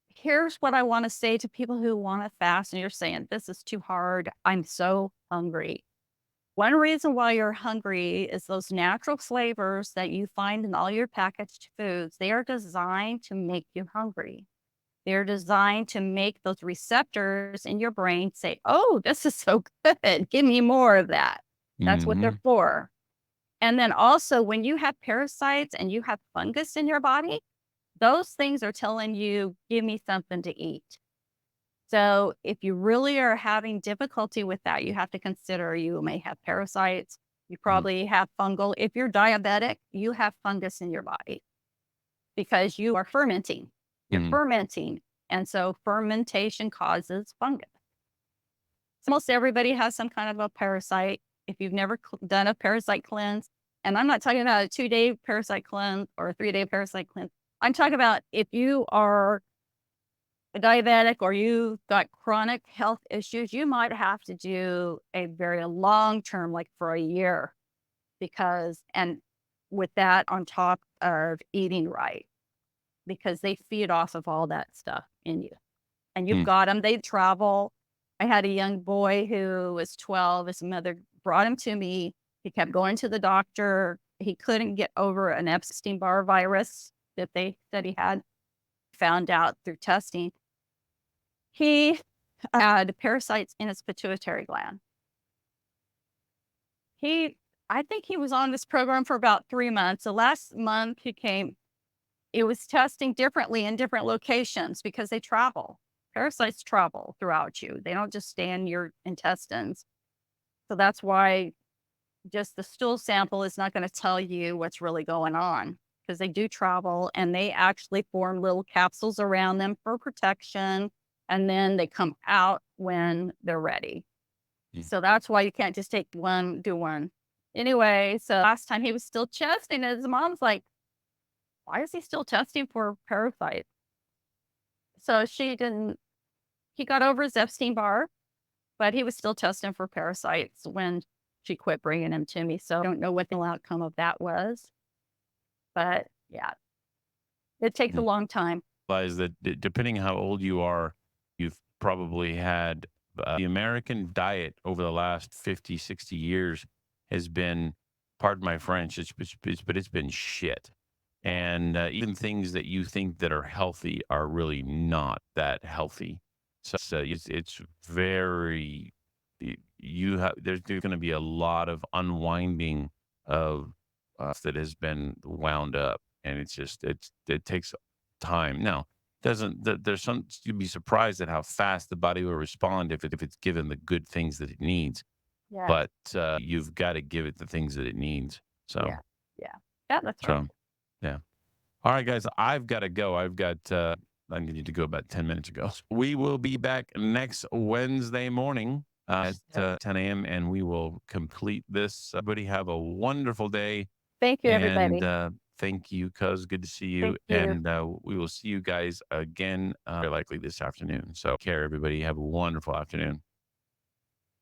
Speaker 2: here's what I want to say to people who want to fast and you're saying, this is too hard. I'm so hungry. One reason why you're hungry is those natural flavors that you find in all your packaged foods. They are designed to make you hungry. They're designed to make those receptors in your brain say, oh, this is so good. Give me more of that. That's what they're
Speaker 1: mhm.
Speaker 2: for. And then also, when you have parasites and you have fungus in your body, those things are telling you, give me something to eat. So if you really are having difficulty with that, you have to consider you may have parasites. You probably have fungal. If you're diabetic, you have fungus in your body because you are fermenting. You're
Speaker 1: Mhm.
Speaker 2: fermenting. And so fermentation causes fungus. So almost everybody has some kind of a parasite. If you've never done a parasite cleanse, and I'm not talking about a 2-day parasite cleanse or a 3-day parasite cleanse. I'm talking about if you are a diabetic or you've got chronic health issues, you might have to do a very long term, like for a year, and with that on top of eating right, because they feed off of all that stuff in you. And you've
Speaker 1: Mm.
Speaker 2: got them, they travel. I had a young boy who was 12. His mother brought him to me. He kept going to the doctor. He couldn't get over an Epstein-Barr virus that they said he had, found out through testing. He had parasites in his pituitary gland. I think he was on this program for about 3 months. The last month he came, it was testing differently in different locations because they travel. Parasites travel throughout you. They don't just stay in your intestines. So that's why just the stool sample is not going to tell you what's really going on because they do travel and they actually form little capsules around them for protection. And then they come out when they're ready. So that's why you can't just take one, do one. Anyway, so last time he was still testing, and his mom's like, why is he still testing for parasites? So he got over his Epstein-Barr, but he was still testing for parasites when she quit bringing him to me. So I don't know what the outcome of that was. But yeah, it takes a long time.
Speaker 1: Realize that depending how old you are, you've probably had the American diet over the last 50, 60 years has been, pardon my French, but it's been shit. And even things that you think that are healthy are really not that healthy. So it's very, there's going to be a lot of unwinding of that has been wound up, and it takes time. Now, there's some, you'd be surprised at how fast the body will respond if it's given the good things that it needs.
Speaker 2: Yeah.
Speaker 1: But you've got to give it the things that it needs. So
Speaker 2: Yeah, that's right.
Speaker 1: so yeah. All right, guys, I've got to go. I needed to go about 10 minutes ago. We will be back next Wednesday morning at 10 a.m. and we will complete this. Everybody have a wonderful day.
Speaker 2: Thank you, everybody.
Speaker 1: And thank you, cuz. Good to see you.
Speaker 2: Thank you.
Speaker 1: And we will see you guys again, very likely this afternoon. So, take care, everybody. Have a wonderful afternoon.